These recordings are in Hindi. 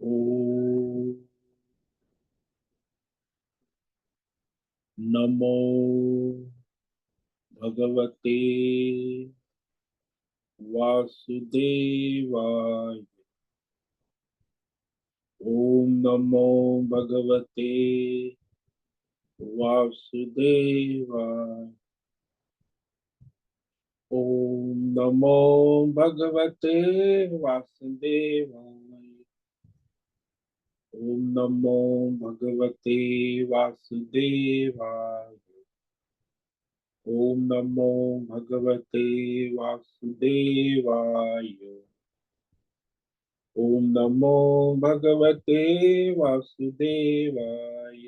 ओम नमो भगवते वासुदेवाय। ओम नमो भगवते वासुदेवाय। ओम नमो भगवते वासुदेवाय। ओम नमो भगवते वासुदेवाय। ओम नमो भगवते वासुदेवाय। ओम नमो भगवते वासुदेवाय।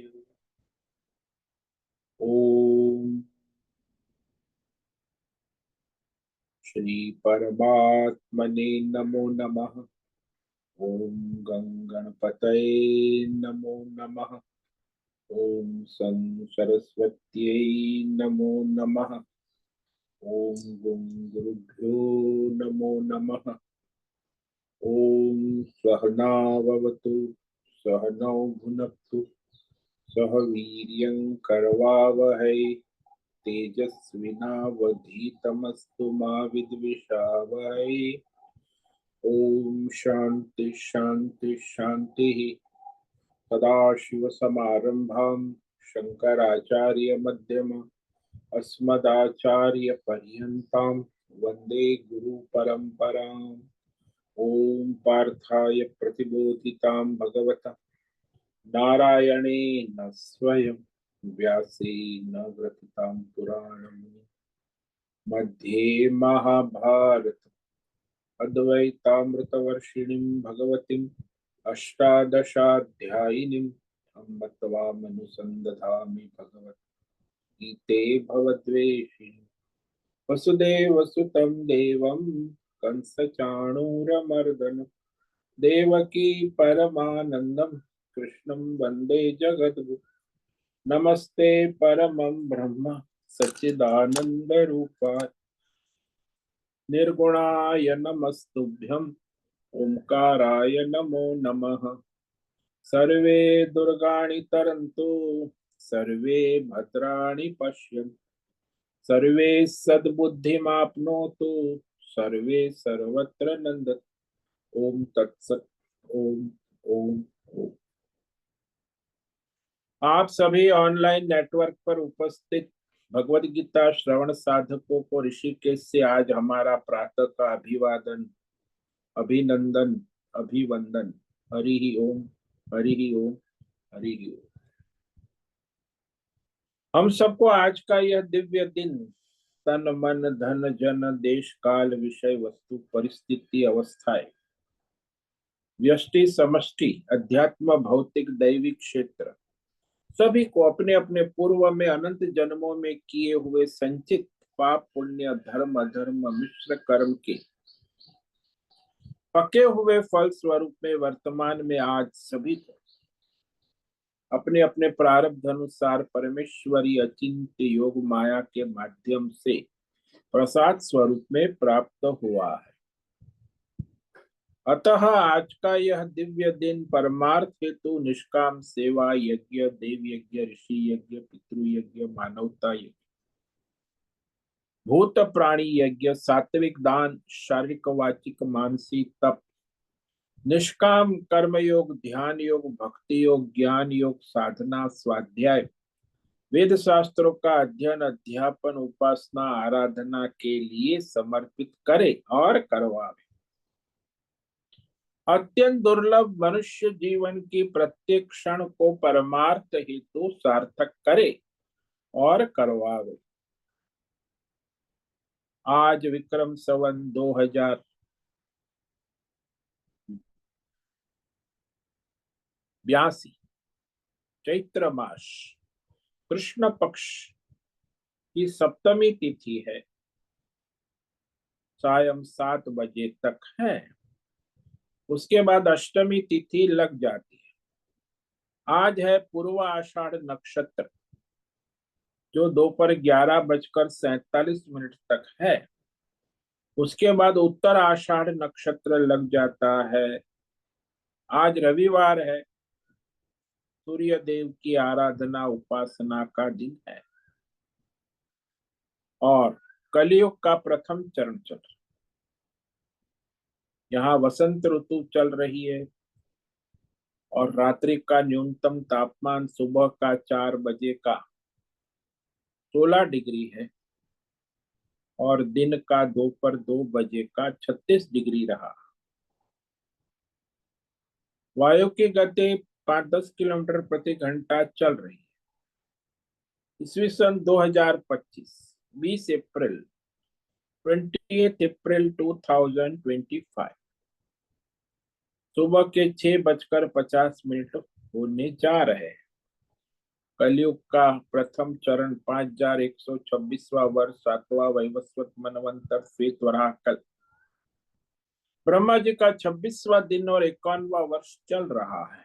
ओम श्री परमात्मने नमो नमः। ओम गं गणपतये नमो नमः। ओम सं सरस्वत्यै नमो नमः। ओम गुं गुरुभ्यो नमो नमः। ओम सहनाववतु सहनौ भुनक्तु सह वीर्यं करवावहै तेजस्विनावधीतमस्तु मा विद्विषावहै। ओम शांति शांति शांति। सदाशिवसमारंभां शंकराचार्यमध्यमाम् अस्मदाचार्यपर्यन्तां वन्दे गुरुपरम्पराम्। ओम पार्थाय प्रतिबोधितां भगवता नारायणेन स्वयं व्यासेन ग्रथितां पुराणम् मध्ये महाभारत अद्वैतामृतवर्षिणीं भगवतीम् अष्टादशाध्यायिनीम् अम्ब त्वामनुसन्दधामि भगवद्गीते भवद्वेषिणि वसुदेवसुतं देवं कंसचाणूरमर्दनं देवकी परमानन्दं कृष्णं वन्दे जगद्गुरुं। नमस्ते परमं ब्रह्म सच्चिदानन्दरूपाय निर्गुणाय नमस्तुभ्यं ओंकाराय नमो नमः। सर्वे दुर्गाणि तरन्तु सर्वे भद्राणि पश्यन्तु सर्वे सद्बुद्धिमाप्नोतु सर्वे सर्वत्र नन्दतु। ओम तत्सत। ओम ओम ओम। आप सभी ऑनलाइन नेटवर्क पर उपस्थित भगवद गीता श्रवण साधकों को ऋषिकेश से आज हमारा प्रातः का अभिवादन अभिनंदन अभिवंदन। हरि ही ओम हरि ही ओम हरि ही ओम। हम सबको आज का यह दिव्य दिन तन मन धन जन देश काल विषय वस्तु परिस्थिति अवस्थाएं व्यष्टि समष्टि अध्यात्म भौतिक दैविक क्षेत्र सभी को अपने अपने पूर्व में अनंत जन्मों में किए हुए संचित पाप पुण्य धर्म अधर्म मिश्र कर्म के पके हुए फल स्वरूप में वर्तमान में आज सभी को अपने अपने प्रारब्ध अनुसार परमेश्वरी अचिंत्य योग माया के माध्यम से प्रसाद स्वरूप में प्राप्त हुआ है। अतः आज का यह दिव्य दिन परमार्थ हेतु निष्काम सेवा यज्ञ देव यज्ञ ऋषि यज्ञ पितृ यज्ञ मानवता यज्ञ भूत प्राणी यज्ञ सात्विक दान शारीरिक वाचिक मानसिक तप निष्काम कर्म योग ध्यान योग भक्ति योग ज्ञान योग साधना स्वाध्याय वेद शास्त्रों का अध्ययन अध्यापन उपासना आराधना के लिए समर्पित करे और करवावे। अत्यंत दुर्लभ मनुष्य जीवन की प्रत्येक क्षण को परमार्थ हेतु सार्थक करे और करवावे। आज विक्रम संवत 2082 चैत्र मास कृष्ण पक्ष की सप्तमी तिथि है। सायं 7 बजे तक है। उसके बाद अष्टमी तिथि लग जाती है। आज है पूर्व आषाढ़ नक्षत्र जो दोपहर 11:47 तक है। उसके बाद उत्तर आषाढ़ नक्षत्र लग जाता है आज रविवार है, सूर्य देव की आराधना उपासना का दिन है और कलयुग का प्रथम चरण चल रहा है। यहाँ वसंत ऋतु चल रही है और रात्रि का न्यूनतम तापमान सुबह का 4 बजे का 16 डिग्री है और दिन का दोपहर 2 बजे का 36 डिग्री रहा। वायु की गति 5-10 किलोमीटर प्रति घंटा चल रही है। ईस्वी सन 2025, 20 अप्रैल, 28 अप्रैल 2025, सुबह के 6:50 होने जा रहे हैं। कलयुग का प्रथम चरण 5126वां वर्ष, 7वां वैवस्वत मनवंतर श्वेत वराह कल, ब्रह्मा जी का 26वां दिन और 51वां वर्ष चल रहा है।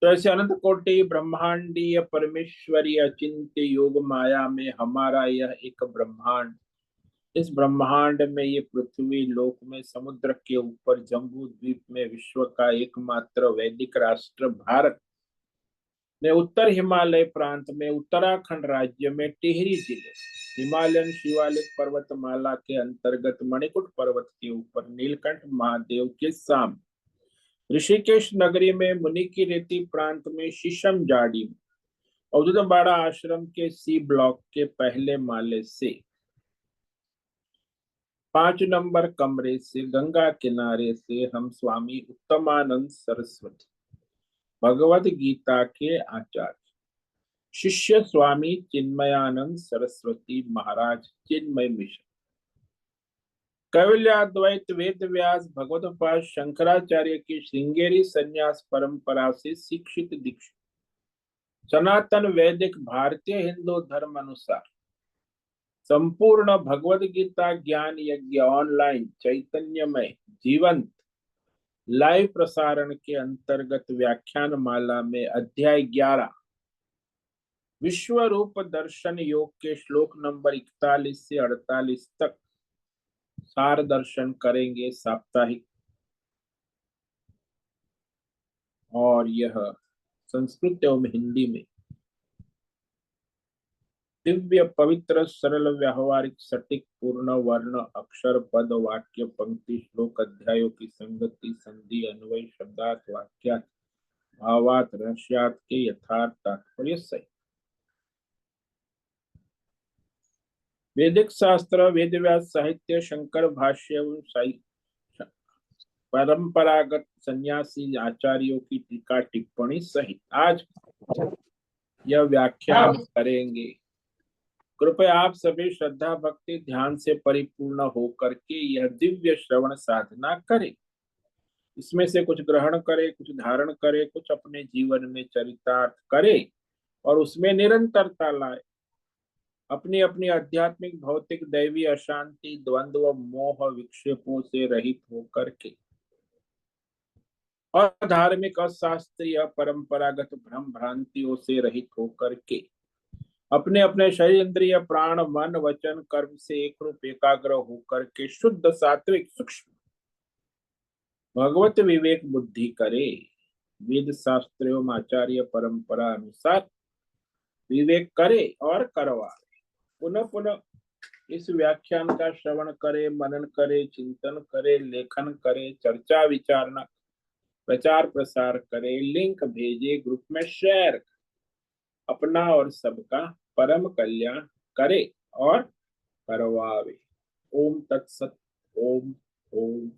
तो ऐसे अनंत कोटि ब्रह्मांडीय परमेश्वरीय अचिंत्य योग माया में हमारा यह एक ब्रह्मांड, इस ब्रह्मांड में ये पृथ्वी लोक में समुद्र के ऊपर जम्बू द्वीप में विश्व का एकमात्र वैदिक राष्ट्र भारत में उत्तर हिमालय प्रांत में उत्तराखंड राज्य में टिहरी जिले हिमालयन शिवालिक पर्वतमाला के अंतर्गत मणिकुट पर्वत के ऊपर नीलकंठ महादेव के सामने ऋषिकेश नगरी में मुनि की रेती प्रांत में शीशम जाड़ी में अवधूतवाड़ा आश्रम के सी ब्लॉक के पहले माले से 5 नंबर कमरे से गंगा किनारे से हम स्वामी उत्तमानंद सरस्वती भगवत गीता के आचार्य शिष्य स्वामी चिन्मयानंद सरस्वती महाराज चिन्मय मिशन कैवल्याद्वैत वेद व्यास भगवतपाद शंकराचार्य की श्रृंगेरी संन्यास परंपरा से शिक्षित दीक्षित सनातन वैदिक भारतीय हिंदू धर्म अनुसार संपूर्ण भगवद गीता ज्ञान यज्ञ ऑनलाइन चैतन्यमय जीवंत लाइव प्रसारण के अंतर्गत व्याख्यान माला में अध्याय 11 विश्व रूप दर्शन योग के श्लोक नंबर 41 से 48 तक सार दर्शन करेंगे साप्ताहिक, और यह संस्कृत एवं हिंदी में दिव्य पवित्र सरल व्यावहारिक सटीक पूर्ण वर्ण अक्षर पद वाक्य पंक्ति श्लोक अध्यायों की संगति संधि अन्वय शब्दार्थ वाक्यार्थ भावार्थ रहस्यार्थ के यथार्थ तात्पर्य सहित वैदिक शास्त्र वेद व्यास साहित्य शंकर भाष्य एवं परंपरागत सन्यासी आचार्यों की टीका टिप्पणी सहित आज यह व्याख्यान करेंगे। कृपया आप सभी श्रद्धा भक्ति ध्यान से परिपूर्ण होकर के यह दिव्य श्रवण साधना करें। इसमें से कुछ ग्रहण करे, कुछ धारण करे, कुछ अपने जीवन में चरितार्थ करे और उसमें निरंतरता लाए। अपनी अपनी आध्यात्मिक भौतिक दैवी अशांति द्वंद्व मोह विक्षेपों से रहित होकर के और धार्मिक और शास्त्रीय परंपरागत भ्रम भ्रांतियों से रहित होकर के अपने अपने शरीर इंद्रिय प्राण मन वचन कर्म से एक रूप एकाग्र होकर के शुद्ध सात्विक सूक्ष्म भगवत विवेक बुद्धि करे। वेद शास्त्र एवं आचार्य परंपरा अनुसार विवेक करे और करवाए। पुनः पुनः इस व्याख्यान का श्रवण करे, मनन करे, चिंतन करे, लेखन करे, चर्चा विचारणा प्रचार प्रसार करे, लिंक भेजे, ग्रुप में शेयर, अपना और सबका परम कल्याण करे और करवावे। ओम तत्सत। ओम ओम।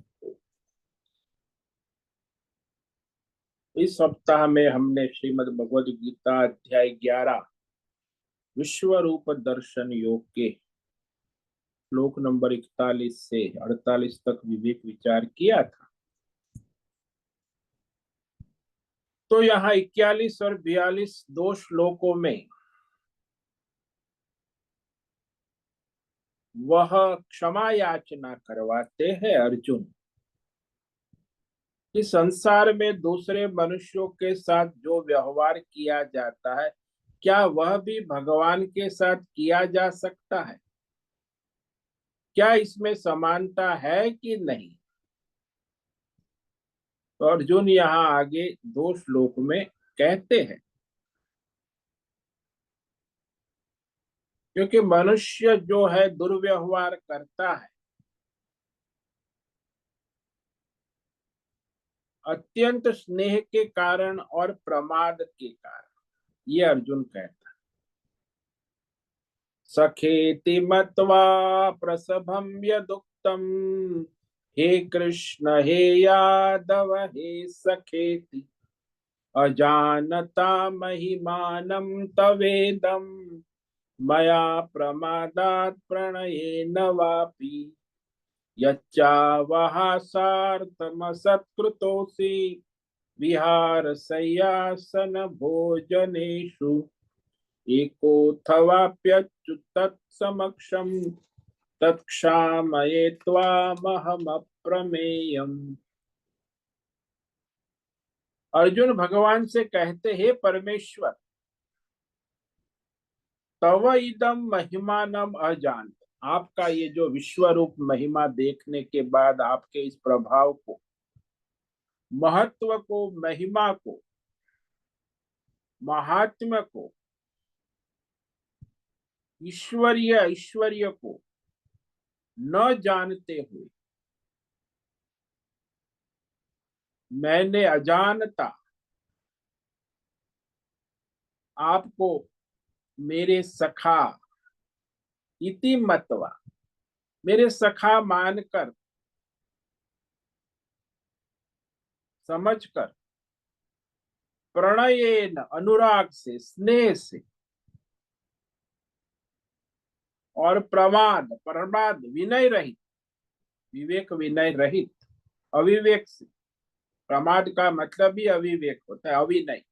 इस सप्ताह में हमने श्रीमद् भगवद गीता अध्याय 11 विश्व रूप दर्शन योग के श्लोक नंबर 41 से 48 तक विवेक विचार किया था। तो यहाँ 41 और 42 दो श्लोकों में वह क्षमा याचना करवाते हैं अर्जुन कि संसार में दूसरे मनुष्यों के साथ जो व्यवहार किया जाता है क्या वह भी भगवान के साथ किया जा सकता है? क्या इसमें समानता है कि नहीं? तो अर्जुन यहाँ आगे 2 श्लोक में कहते हैं, क्योंकि मनुष्य जो है दुर्व्यवहार करता है अत्यंत स्नेह के कारण और प्रमाद के कारण। ये अर्जुन कहता है, सखेति मत्वा प्रसभम यदुक्तम, हे कृष्ण हे यादव हे सखेति, अजानता महिमानं तवेदं, मया प्रमादात् प्रणयेन वापि, यच्चावहासार्थमसत्कृतोऽसि विहारशय्यासन भोजनेषु, एकोऽथवाप्यच्युत तत्समक्षं, तत्क्षामये त्वामहमप्रमेयम्। अर्जुन भगवान से कहते, हे परमेश्वर, तव इदम महिमानम अजान, आपका ये जो विश्व रूप महिमा देखने के बाद आपके इस प्रभाव को, महत्व को, महिमा को, महात्म्य को, ईश्वरीय ऐश्वर्य को न जानते हुए मैंने अजानता आपको मेरे सखा इति मतवा, मेरे सखा मानकर, समझकर, प्रणयेन अनुराग से, स्नेह से, और प्रमाद प्रमाद विनय रहित, विवेक विनय रहित, अविवेक से, प्रमाद का मतलब ही अविवेक होता है, अविनय।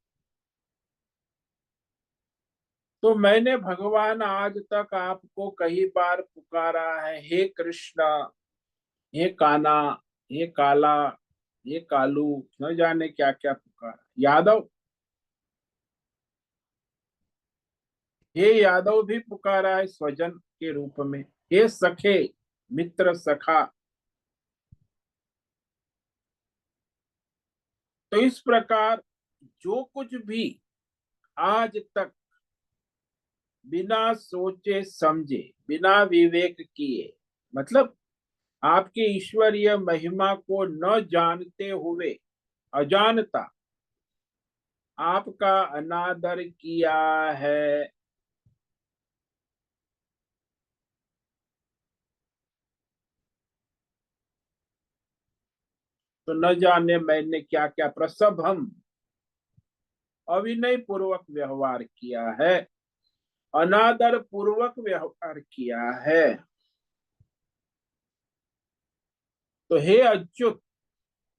तो मैंने भगवान आज तक आपको कई बार पुकारा है, हे कृष्ण, हे काना, हे काला, हे कालू, न जाने क्या क्या पुकारा, यादव, हे यादव भी पुकारा है स्वजन के रूप में, हे सखे, मित्र, सखा। तो इस प्रकार जो कुछ भी आज तक बिना सोचे समझे, बिना विवेक किए, मतलब आपकी ईश्वरीय महिमा को न जानते हुए, अजानता आपका अनादर किया है, तो न जाने मैंने क्या क्या प्रसभम, अविनय पूर्वक व्यवहार किया है, अनादर पूर्वक व्यवहार किया है। तो हे अच्युत,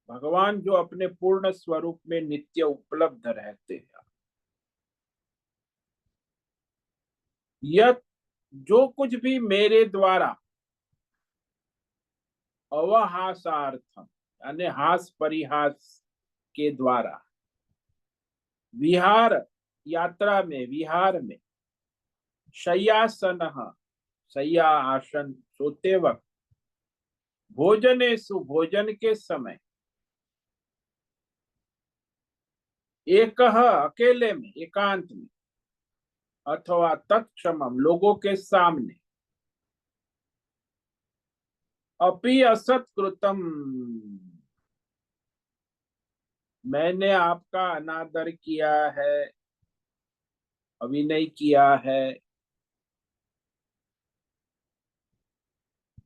भगवान जो अपने पूर्ण स्वरूप में नित्य उपलब्ध रहते हैं, यह जो कुछ भी मेरे द्वारा अवहासार्थम, यानी हास परिहास के द्वारा, विहार, यात्रा में, विहार में, शय्यासन, शय्या आसन, सोते वक्त, भोजनेषु, भोजन के समय, एक अकेले में, एकांत में, अथवा तत्क्षमम, लोगों के सामने, अपि असत्कृतम, मैंने आपका अनादर किया है, अभिनय किया है,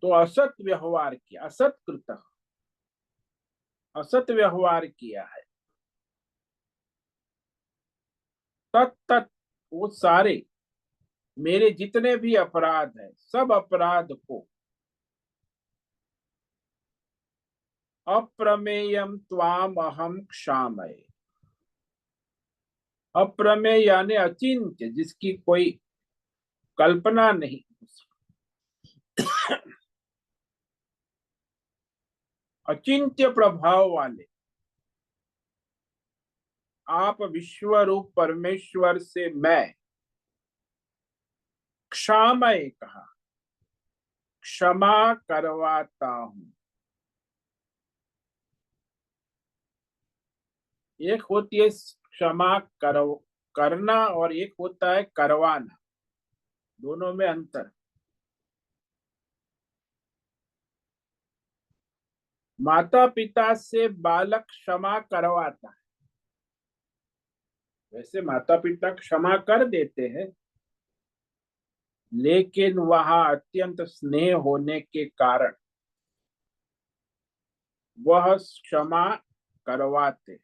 तो असत व्यवहार किया, असत्कृत, असत व्यवहार किया है, तत्, वो सारे मेरे जितने भी अपराध हैं, सब अपराध को अप्रमेयम त्वाम अहम क्षामये, अप्रमेय यानी अचिंत्य, जिसकी कोई कल्पना नहीं, अचिंत्य प्रभाव वाले आप विश्व रूप परमेश्वर से मैं क्षामय कहा, क्षमा करवाता हूं। एक होती है क्षमा करना और एक होता है करवाना, दोनों में अंतर। माता पिता से बालक क्षमा करवाता है, वैसे माता पिता क्षमा कर देते हैं, लेकिन वहां अत्यंत स्नेह होने के कारण वह क्षमा करवाते।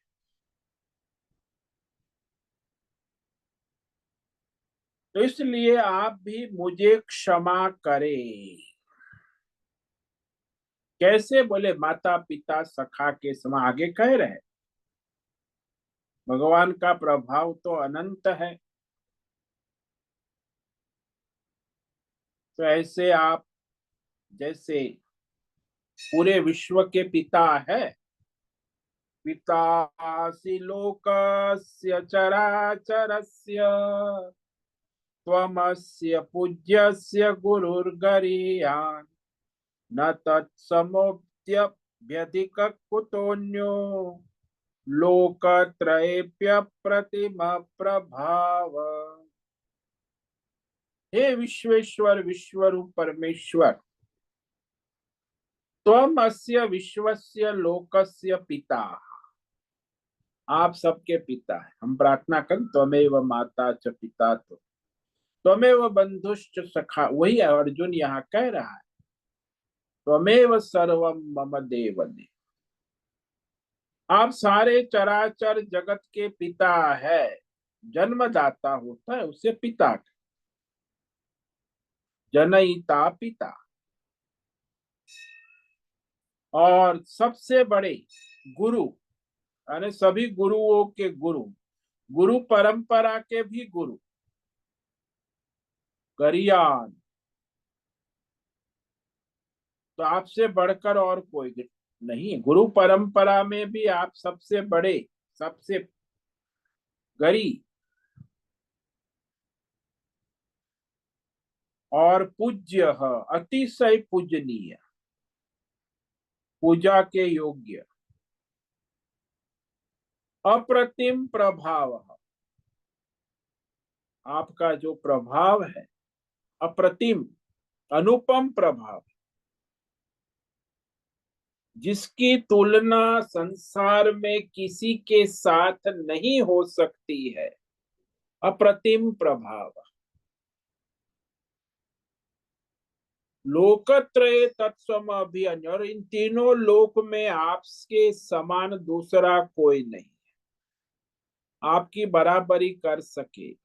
तो इसलिए आप भी मुझे क्षमा करें। कैसे? बोले माता पिता सखा के समान, आगे कह रहे हैं। भगवान का प्रभाव तो अनंत है। तो ऐसे आप जैसे पूरे विश्व के पिता है, पितासि लोकस्य चराचरस्य त्वमस्य पूज्यस्य गुरुर्गरीयान् न तत्समोऽप्यधिक कुतोऽन्यो लोकत्रयेऽप्यप्रतिम प्रभाव। हे विश्वेश्वर विश्वरूप परमेश्वर, त्वम अस्य विश्वस्य लोकस्य पिता। आप सबके पिता है। हम प्रार्थना करें, त्वमेव माता च पिता तो त्वमेव बंधुश्च सखा। वही अर्जुन यहाँ कह रहा है, त्वमेव सर्वम मम देव देव। आप सारे चराचर जगत के पिता है। जन्मदाता होता है उसे पिता, जनयिता पिता। और सबसे बड़े गुरु, यानी सभी गुरुओं के गुरु, गुरु परंपरा के भी गुरु, गरियान। तो आपसे बढ़कर और कोई नहीं। गुरु परंपरा में भी आप सबसे बड़े, सबसे गरी और पूज्य, अतिशय पूजनीय, पूजा के योग्य, अप्रतिम प्रभाव। आपका जो प्रभाव है अप्रतिम, अनुपम प्रभाव, जिसकी तुलना संसार में किसी के साथ नहीं हो सकती है। अप्रतिम प्रभाव। लोकत्रय तत्सम अभियन, और इन तीनों लोक में आपके समान दूसरा कोई नहीं, आपकी बराबरी कर सके,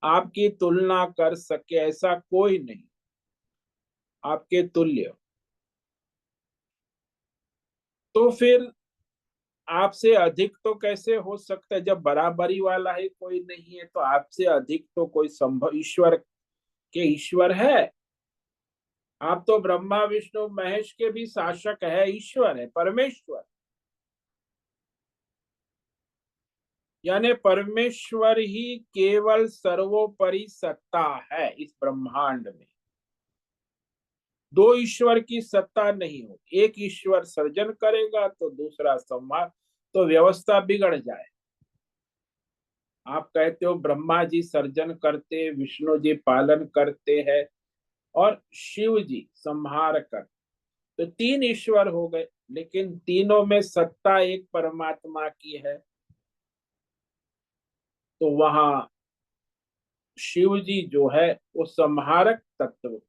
आपकी तुलना कर सके, ऐसा कोई नहीं आपके तुल्य। तो फिर आपसे अधिक तो कैसे हो सकता है? जब बराबरी वाला ही कोई नहीं है तो आपसे अधिक तो कोई संभव, ईश्वर के ईश्वर है। आप तो ब्रह्मा विष्णु महेश के भी शासक है, ईश्वर है, परमेश्वर। यानी परमेश्वर ही केवल सर्वोपरि सत्ता है इस ब्रह्मांड में। दो ईश्वर की सत्ता नहीं हो। एक ईश्वर सर्जन करेगा तो दूसरा संहार, तो व्यवस्था बिगड़ जाए। आप कहते हो ब्रह्मा जी सर्जन करते, विष्णु जी पालन करते हैं और शिव जी संहार कर, तो तीन ईश्वर हो गए, लेकिन तीनों में सत्ता एक परमात्मा की है। तो वहां शिव जी जो है वो संहारक तत्व,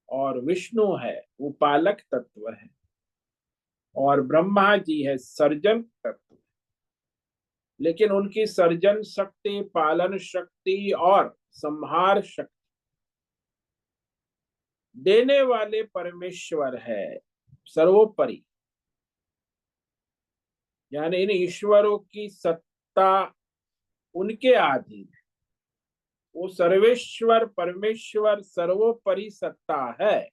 और विष्णु है वो पालक तत्व है, और ब्रह्मा जी है सर्जन तत्व। लेकिन उनकी सर्जन शक्ति, पालन शक्ति और संहार शक्ति देने वाले परमेश्वर है सर्वोपरि। यानी इन ईश्वरों की सत्ता उनके अधीन है। वो सर्वेश्वर परमेश्वर सर्वोपरि सत्ता है,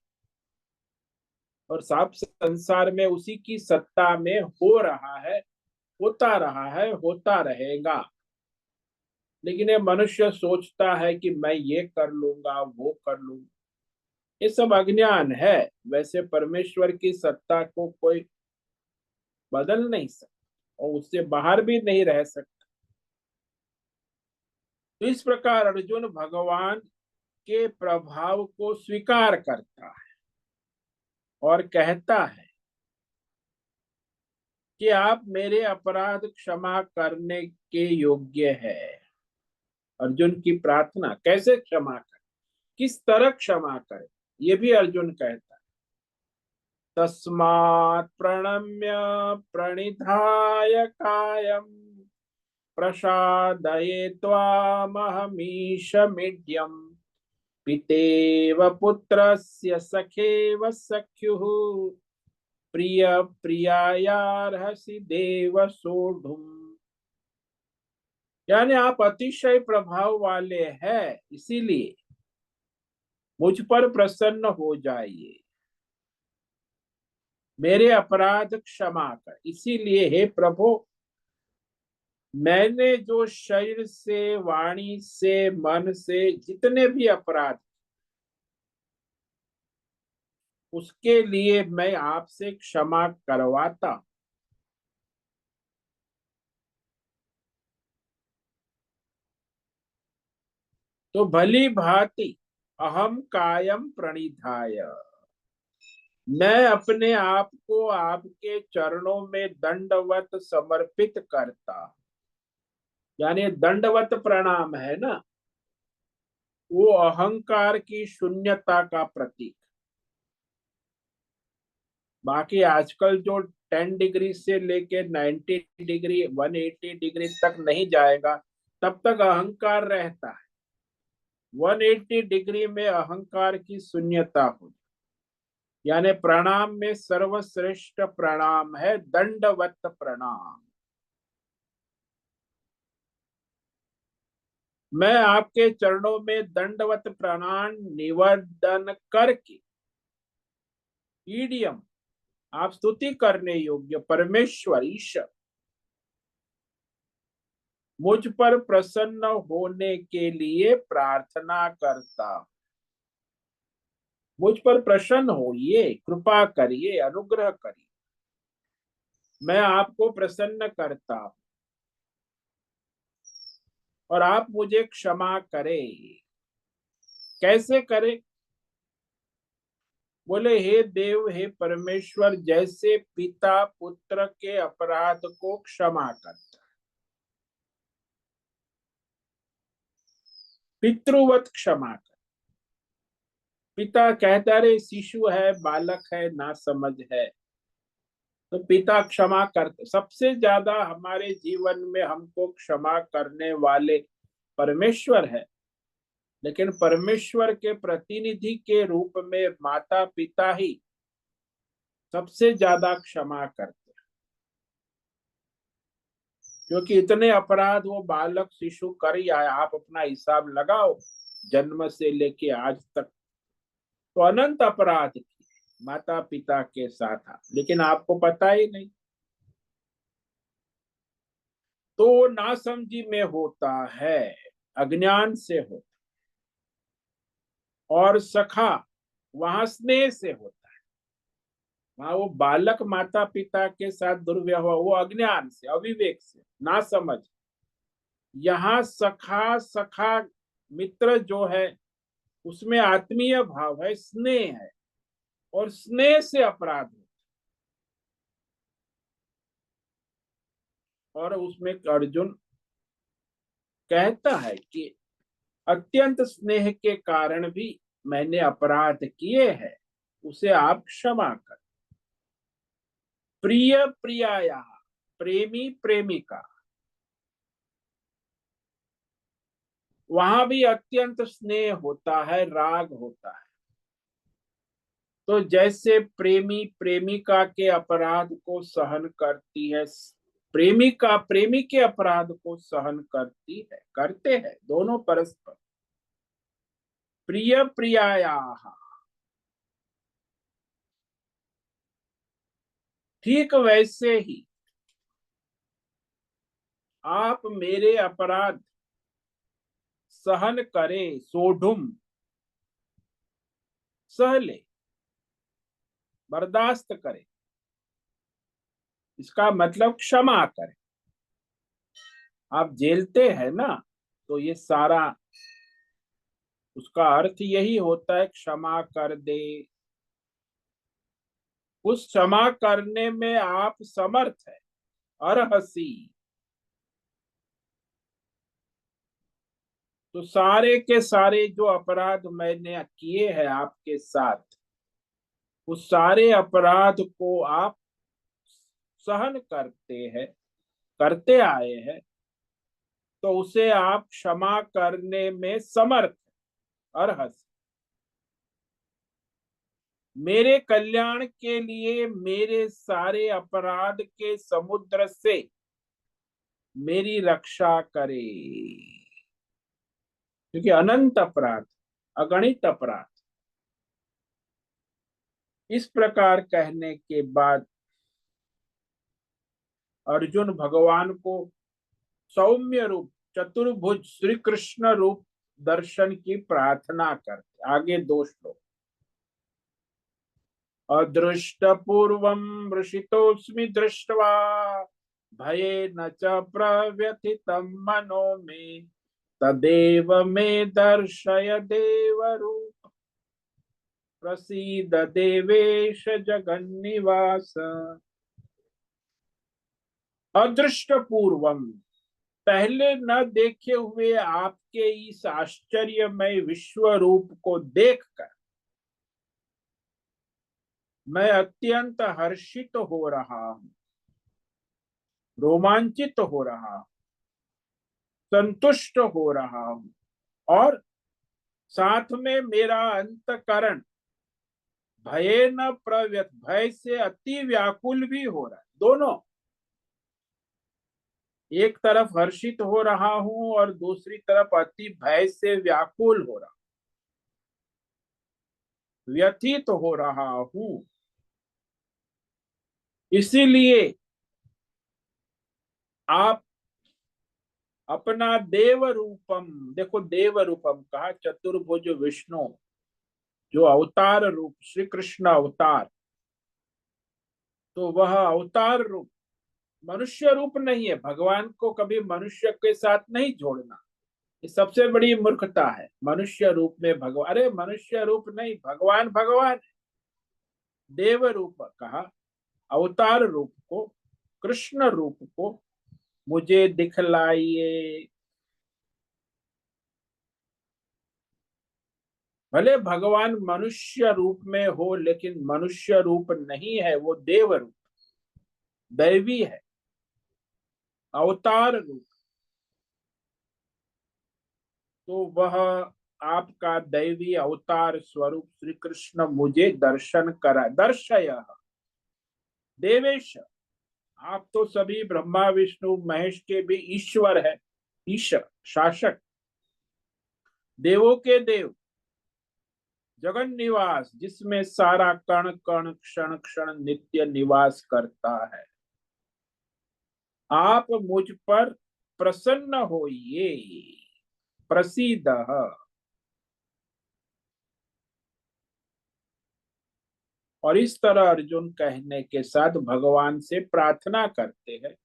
और सब संसार में उसी की सत्ता में हो रहा है, होता रहा है, होता रहेगा। लेकिन ये मनुष्य सोचता है कि मैं ये कर लूंगा, वो कर लूंगा। ये सब अज्ञान है। वैसे परमेश्वर की सत्ता को कोई बदल नहीं सकता। और उससे बाहर भी नहीं रह सकता। तो इस प्रकार अर्जुन भगवान के प्रभाव को स्वीकार करता है और कहता है कि आप मेरे अपराध क्षमा करने के योग्य है। अर्जुन की प्रार्थना कैसे क्षमा करे, किस तरह क्षमा करे, ये भी अर्जुन कहता है। तस्मात् प्रणम्य प्रणिधाय कायं प्रसादये त्वामहमीश मीड्यम् पितेव पुत्रस्य सखेव सख्युः प्रिय प्रियायार्हसि देव सोढुम्। यानी आप अतिशय प्रभाव वाले हैं, इसीलिए मुझ पर प्रसन्न हो जाइए, मेरे अपराध क्षमा कर। इसीलिए हे प्रभु, मैंने जो शरीर से, वाणी से, मन से जितने भी अपराध, उसके लिए मैं आपसे क्षमा करवाता। तो भली भांति अहम कायम प्रणिधाय, मैं अपने आप को आपके चरणों में दंडवत समर्पित करता। यानी दंडवत प्रणाम है ना, वो अहंकार की शून्यता का प्रतीक। बाकी आजकल जो 10 डिग्री से लेके 90 डिग्री 180 डिग्री तक नहीं जाएगा, तब तक अहंकार रहता है। 180 डिग्री में अहंकार की शून्यता हो, यानी प्रणाम में सर्वश्रेष्ठ प्रणाम है दंडवत प्रणाम। मैं आपके चरणों में दंडवत प्रणाम निवेदन करके, ईडियम आप स्तुति करने योग्य परमेश्वर ईश्वर, मुझ पर प्रसन्न होने के लिए प्रार्थना करता। मुझ पर प्रसन्न होइए, कृपा करिए, अनुग्रह करिए, मैं आपको प्रसन्न करता हूं और आप मुझे क्षमा करें। कैसे करें? बोले हे देव, हे परमेश्वर, जैसे पिता पुत्र के अपराध को क्षमा करता, पितृवत क्षमा कर। पिता कहता रे शिशु है, बालक है, ना समझ है, तो पिता क्षमा करते। सबसे ज्यादा हमारे जीवन में हमको क्षमा करने वाले परमेश्वर है, लेकिन परमेश्वर के प्रतिनिधि के रूप में माता पिता ही सबसे ज्यादा क्षमा करते, क्योंकि इतने अपराध वो बालक शिशु कर ही आया। आप अपना हिसाब लगाओ, जन्म से लेके आज तक तो अनंत अपराध किए माता पिता के साथ, लेकिन आपको पता ही नहीं। तो नासमझी में होता है, अज्ञान से होता, और सखा वहां स्नेह से होता है। वहां वो बालक माता पिता के साथ दुर्व्यवहार, वो अज्ञान से, अविवेक से, ना समझ। यहाँ सखा, सखा मित्र जो है, उसमें आत्मीय भाव है, स्नेह है, और स्नेह से अपराध है। और उसमें अर्जुन कहता है कि अत्यंत स्नेह के कारण भी मैंने अपराध किए हैं, उसे आप क्षमा कर। प्रिय प्रियाया, प्रेमी प्रेमिका, वहां भी अत्यंत स्नेह होता है, राग होता है। तो जैसे प्रेमी प्रेमिका के अपराध को सहन करती है, प्रेमिका प्रेमी के अपराध को सहन करती है, करते हैं दोनों परस्पर। प्रिय प्रियाया, ठीक वैसे ही आप मेरे अपराध सहन करें, सोढुम सह ले, बर्दाश्त करें। इसका मतलब क्षमा करें। आप झेलते हैं ना, तो ये सारा उसका अर्थ यही होता है, क्षमा कर दे। उस क्षमा करने में आप समर्थ है, अर्हसी। तो सारे के सारे जो अपराध मैंने किए हैं आपके साथ, उस सारे अपराध को आप सहन करते हैं, करते आए हैं, तो उसे आप क्षमा करने में समर्थ, अर्हसी। मेरे कल्याण के लिए मेरे सारे अपराध के समुद्र से मेरी रक्षा करे, क्योंकि अनंत अपराध, अगणित अपराध। इस प्रकार कहने के बाद अर्जुन भगवान को सौम्य रूप, चतुर्भुज श्री कृष्ण रूप दर्शन की प्रार्थना करते। आगे 2 श्लोक। अदृष्ट पूर्वम वृषितोस्मि दृष्ट्वा भयेन च प्रव्यथितं मनो मे तदेव मे दर्शय देवरूप प्रसीद देवेश जगन्निवास। अदृष्ट पूर्वम, पहले न देखे हुए आपके इस आश्चर्यमय विश्व रूप को देखकर मैं अत्यंत हर्षित हो रहा हूं, रोमांचित हो रहा हूं, संतुष्ट हो रहा हूं, और साथ में मेरा अंतकरण भय न प्रव्यथ, भय से अति व्याकुल भी हो रहा है। दोनों, एक तरफ हर्षित हो रहा हूं और दूसरी तरफ अति भय से व्याकुल हो रहा, व्यथित हो रहा हूं। इसीलिए आप अपना देव रूपम, देखो देव रूपम कहा, चतुर्भुज विष्णु जो अवतार रूप, श्री कृष्ण अवतार, तो वह अवतार रूप मनुष्य रूप नहीं है। भगवान को कभी मनुष्य के साथ नहीं जोड़ना, ये सबसे बड़ी मूर्खता है। मनुष्य रूप में भगवान, अरे मनुष्य रूप नहीं, भगवान भगवान है। देव रूप कहा, अवतार रूप को, कृष्ण रूप को मुझे दिखलाइए। भले भगवान मनुष्य रूप में हो, लेकिन मनुष्य रूप नहीं है, वो देव रूप, दैवी है, अवतार रूप। तो वह आपका दैवी अवतार स्वरूप श्री कृष्ण मुझे दर्शन करा, दर्शय देवेश। आप तो सभी ब्रह्मा विष्णु महेश के भी ईश्वर है, ईश्वर शासक, देवों के देव, जगन निवास, जिसमें सारा कण कण क्षण क्षण नित्य निवास करता है। आप मुझ पर प्रसन्न होइए, प्रसीद। और इस तरह अर्जुन कहने के साथ भगवान से प्रार्थना करते हैं,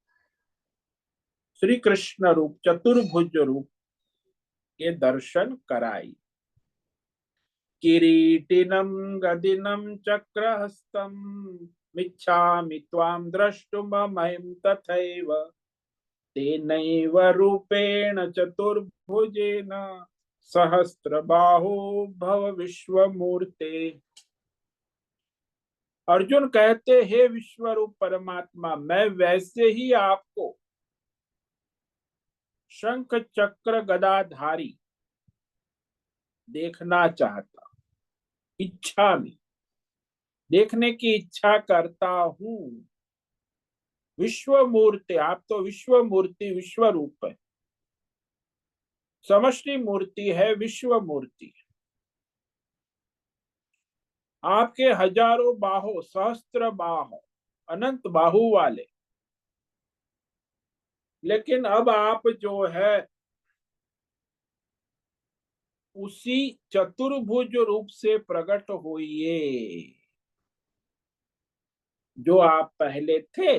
श्री कृष्ण रूप, चतुर्भुज रूप के दर्शन कराई। किरीटिनं गदिनं चक्रहस्तं मिच्छामि त्वां द्रष्टुमहं तथैव तेनैव रूपेण चतुर्भुजेन सहस्रबाहो भव विश्वमूर्ते। अर्जुन कहते, हे विश्वरूप परमात्मा, मैं वैसे ही आपको शंख चक्र गदाधारी देखना चाहता, इच्छा में, देखने की इच्छा करता हूं। विश्व मूर्ति, आप तो विश्व मूर्ति, विश्व रूप है, समष्टि मूर्ति है, विश्व मूर्ति। आपके हजारों बाहों, सहस्त्र बाहों, अनंत बाहु वाले, लेकिन अब आप जो है उसी चतुर्भुज रूप से प्रकट होइए जो आप पहले थे।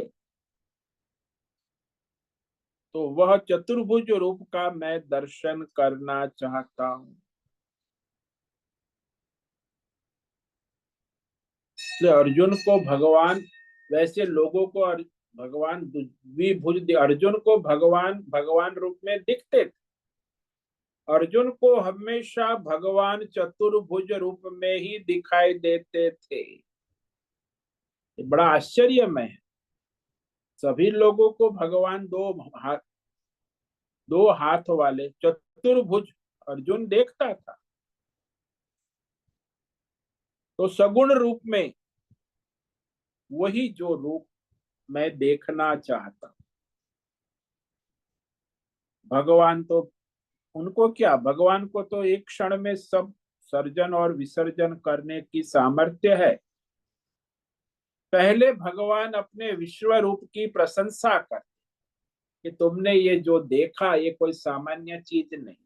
तो वह चतुर्भुज रूप का मैं दर्शन करना चाहता हूं। इसलिए अर्जुन को भगवान, वैसे लोगों को भगवान द्विभुज, अर्जुन को भगवान भगवान रूप में दिखते थे। अर्जुन को हमेशा भगवान चतुर्भुज रूप में ही दिखाई देते थे। ये बड़ा आश्चर्यमय है। सभी लोगों को भगवान दो हाथ वाले चतुर्भुज अर्जुन देखता था। तो सगुण रूप में वही जो रूप मैं देखना चाहता। भगवान तो, उनको क्या, भगवान को तो एक क्षण में सब सर्जन और विसर्जन करने की सामर्थ्य है। पहले भगवान अपने विश्व रूप की प्रशंसा कर कि तुमने ये जो देखा ये कोई सामान्य चीज नहीं,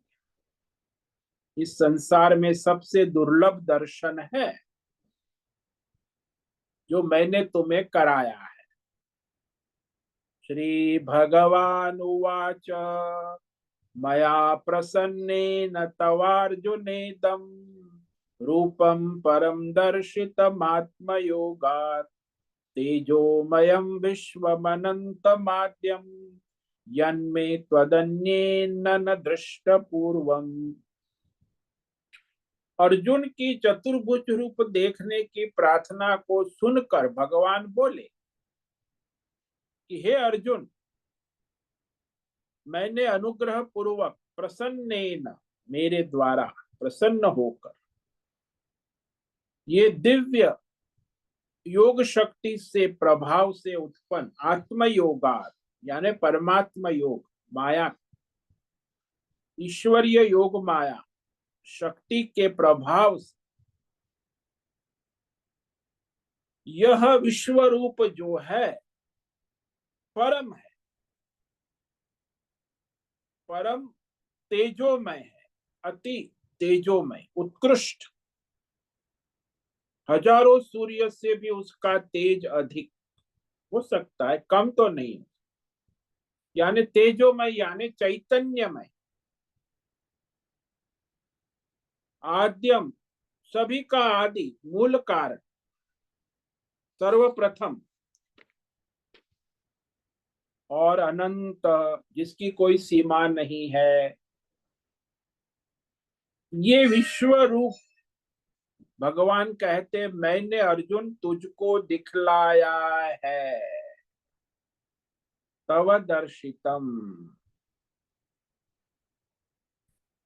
इस संसार में सबसे दुर्लभ दर्शन है जो मैंने तुम्हें कराया है। श्री भगवान उवाच मया प्रसन्नेन तवार्जुनेदं रूपं परं दर्शितमात्मयोगात् तेजोमयं विश्वमनन्तमाद्यं यन्मे त्वदन्येन न दृष्टपूर्वम्। अर्जुन की चतुर्भुज रूप देखने की प्रार्थना को सुनकर भगवान बोले कि हे अर्जुन, मैंने अनुग्रह पूर्वक प्रसन्नेन, मेरे द्वारा प्रसन्न होकर ये दिव्य योग शक्ति से प्रभाव से उत्पन्न आत्मयोगात यानी परमात्मा योग माया, ईश्वरीय योग माया शक्ति के प्रभाव से यह विश्व रूप जो है परम है, परम तेजोमय है, अति तेजोमय, उत्कृष्ट, हजारों सूर्य से भी उसका तेज अधिक हो सकता है, कम तो नहीं। यानी तेजोमय यानी चैतन्यमय, आद्यम, सभी का आदि, मूल कारण, सर्वप्रथम और अनंत, जिसकी कोई सीमा नहीं है। ये विश्व रूप भगवान कहते मैंने अर्जुन तुझको दिखलाया है, तव दर्शितम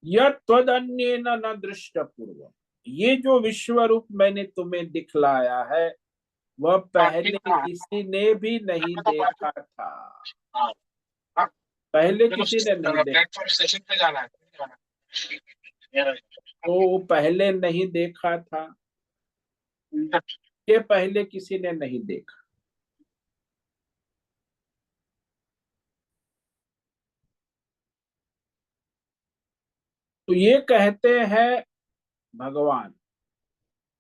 यद्वदन्येन न दृष्टपूर्वम। ये जो विश्व रूप मैंने तुम्हें दिखलाया है वह पहले किसी ने भी नहीं देखा था। पहले किसी ने नहीं देखा, स्टेशन पे जाना है। तो पहले नहीं देखा था, ये पहले किसी ने नहीं देखा। तो ये कहते हैं भगवान,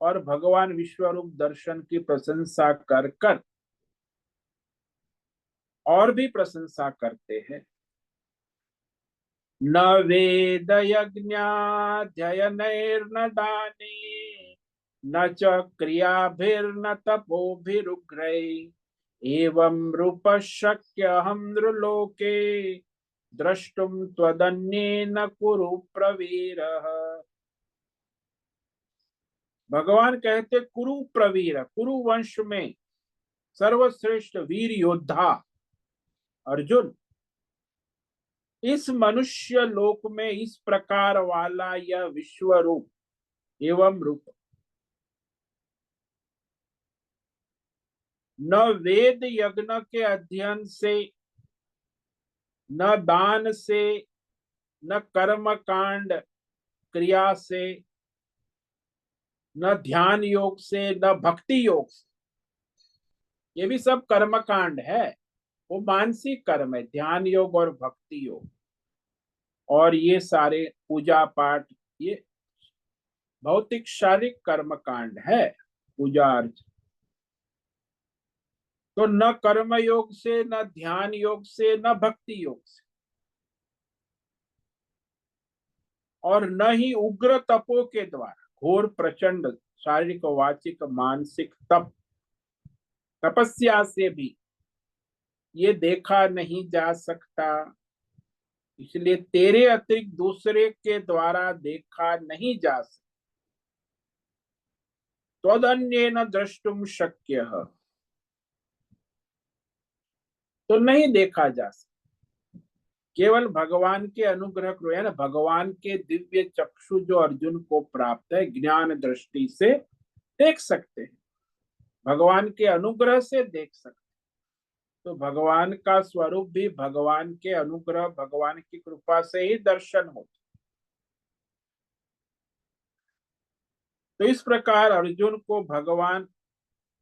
और भगवान विश्वरूप दर्शन की प्रशंसा कर कर और भी प्रशंसा करते हैं। न वेद यज्ञाध्ययनैर्न दाने न च क्रियाभिर्न तपोभिरुग्रै एवं रूप शक्यहं नृलोके द्रष्टुम त्वदन्येन कुरु प्रवीरः। भगवान कहते कुरु प्रवीर, कुरु वंश में सर्वश्रेष्ठ वीर योद्धा अर्जुन, इस मनुष्य लोक में इस प्रकार वाला यह विश्व रूप एवं रूप न वेद यज्ञ के अध्ययन से, न दान से, न कर्म कांड क्रिया से, न ध्यान योग से, न भक्ति योग से, ये भी सब कर्म कांड है, वो मानसिक कर्म है, ध्यान योग और भक्ति योग, और ये सारे पूजा पाठ ये भौतिक शारीरिक कर्म कांड है, पूजा अर्चना। तो न कर्म योग से, न ध्यान योग से, न भक्ति योग से, और न ही उग्र तपों के द्वारा, घोर प्रचंड शारीरिक वाचिक मानसिक तपस्या से भी ये देखा नहीं जा सकता। इसलिए तेरे अतिरिक्त दूसरे के द्वारा देखा नहीं जा सकता। त्वदन्येन द्रष्टुम शक्य, तो नहीं देखा जा सकता। केवल भगवान के अनुग्रह को, है ना, भगवान के दिव्य चक्षु जो अर्जुन को प्राप्त है, ज्ञान दृष्टि से देख सकते हैं, भगवान के अनुग्रह से देख सकते हैं। तो भगवान का स्वरूप भी भगवान के अनुग्रह, भगवान की कृपा से ही दर्शन होता। तो इस प्रकार अर्जुन को भगवान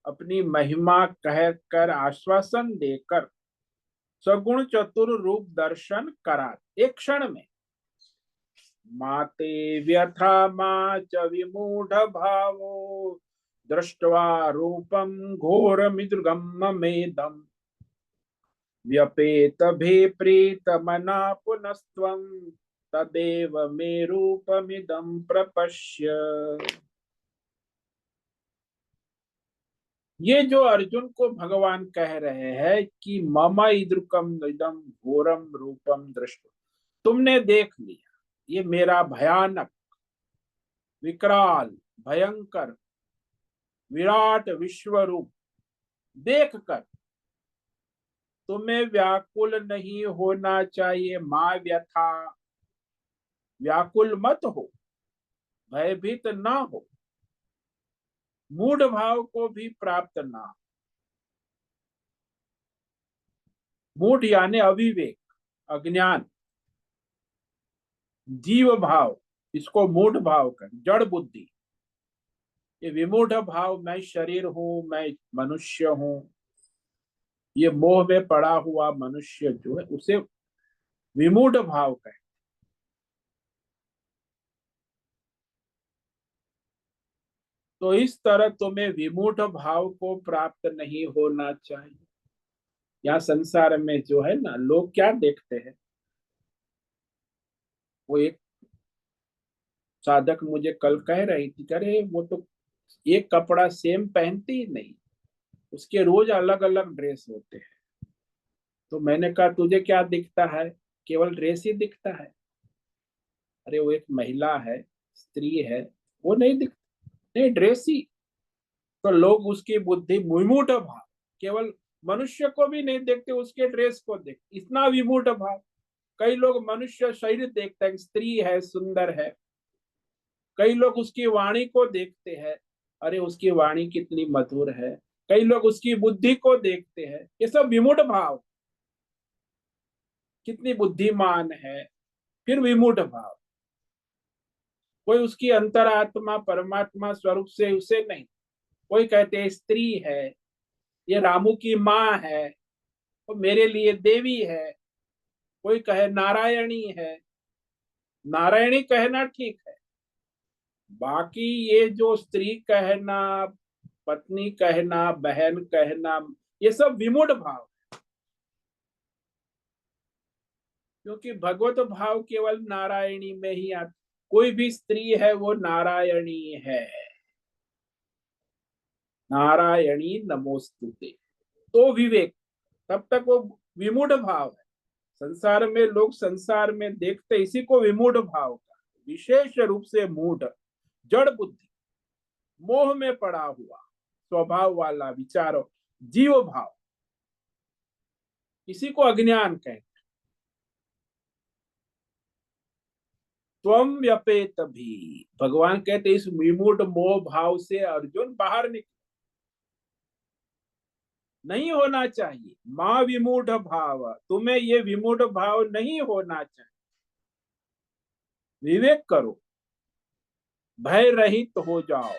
अपनी महिमा कहकर, आश्वासन देकर सगुण चतुर रूप दर्शन करा एक क्षण में। माते व्यथा मा च विमूढ़ भावो दृष्ट्वा रूपम घोर मृगमेदम व्यपेत भे प्रीत मना पुनस्त्वं तदेव मे रूपमिदं प्रपश्य। ये जो अर्जुन को भगवान कह रहे हैं कि मम ईदृकम इदम घोरम रूपम दृष्ट, तुमने देख लिया ये मेरा भयानक, विकराल, भयंकर, विराट विश्व रूप देखकर तुम्हें व्याकुल नहीं होना चाहिए। मां व्यथा, व्याकुल मत हो, भयभीत ना हो, मूढ़ भाव को भी प्राप्त ना हो। मूढ़ यानी अविवेक, अज्ञान, जीव भाव, इसको मूढ़ भाव कर, जड़ बुद्धि। ये विमूढ़ भाव, मैं शरीर हूं, मैं मनुष्य हूं, ये मोह में पड़ा हुआ मनुष्य जो है उसे विमूढ़ भाव कहते। तो इस तरह तुम्हें विमूढ़ भाव को प्राप्त नहीं होना चाहिए। यहाँ संसार में जो है ना, लोग क्या देखते हैं, वो एक साधक मुझे कल कह रही थी, अरे वो तो एक कपड़ा सेम पहनती ही नहीं, उसके रोज अलग अलग ड्रेस होते हैं। तो मैंने कहा तुझे क्या दिखता है, केवल ड्रेस ही दिखता है? अरे वो एक महिला है, स्त्री है, वो नहीं दिखता, नहीं ड्रेस ही। तो लोग उसकी बुद्धि विमूढ़ भाव, केवल मनुष्य को भी नहीं देखते, उसके ड्रेस को देख, इतना विमूढ़ भाव। कई लोग मनुष्य शरीर देखते हैं, स्त्री है, सुंदर है। कई लोग उसकी वाणी को देखते हैं, अरे उसकी वाणी कितनी मधुर है। कई लोग उसकी बुद्धि को देखते हैं, ये सब विमूढ़ भाव, कितनी बुद्धिमान है, फिर विमूढ़ भाव। कोई उसकी अंतरात्मा परमात्मा स्वरूप से उसे नहीं। कोई कहते हैं स्त्री है, ये रामू की माँ है, वो मेरे लिए देवी है। कोई कहे नारायणी है, नारायणी कहना ठीक है, बाकी ये जो स्त्री कहना, पत्नी कहना, बहन कहना, ये सब विमूढ़ भाव। क्योंकि भगवत भाव केवल नारायणी में ही आता। कोई भी स्त्री है वो नारायणी है, नारायणी नमोस्तुते। तो विवेक, तब तक वो विमूढ़ भाव है। संसार में लोग संसार में देखते इसी को विमूढ़ भाव का, विशेष रूप से मूढ़, जड़ बुद्धि, मोह में पड़ा हुआ स्वभाव वाला विचारो, जीव भाव, इसी को अज्ञान कहते। त्वम व्यपेत भी, भगवान कहते इस विमूढ़ मोह भाव से अर्जुन बाहर निकल, नहीं होना चाहिए। मां विमूढ़ भाव, तुम्हें ये विमूढ़ भाव नहीं होना चाहिए। विवेक करो, भय रहित हो जाओ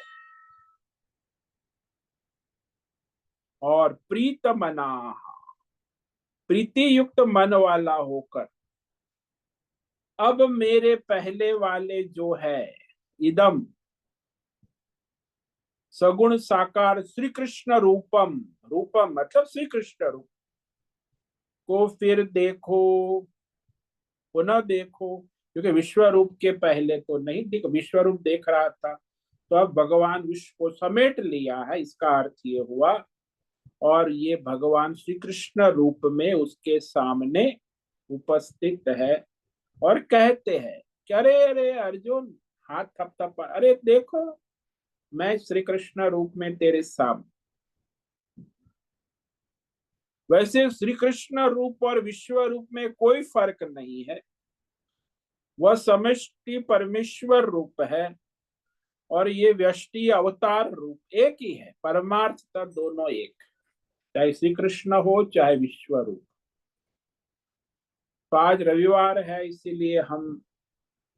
और प्रीत मना, प्रीति युक्त मन वाला होकर अब मेरे पहले वाले जो है इदम सगुण साकार श्री कृष्ण रूपम, रूपम मतलब श्री कृष्ण रूप को फिर देखो, पुनः देखो। क्योंकि विश्व रूप के पहले तो नहीं दिख, विश्व रूप देख रहा था, तो अब भगवान विश्व को समेट लिया है, इसका अर्थ ये हुआ। और ये भगवान श्री कृष्ण रूप में उसके सामने उपस्थित है और कहते हैं कि अरे अरे अर्जुन, हाथ थपथप, अरे देखो मैं श्री कृष्ण रूप में तेरे सामने। वैसे श्री कृष्ण रूप और विश्व रूप में कोई फर्क नहीं है, वह समष्टि परमेश्वर रूप है और ये व्यष्टि अवतार रूप एक ही है, परमार्थता दोनों एक, चाहे श्री कृष्ण हो चाहे विश्व रूप। तो आज रविवार है, इसीलिए हम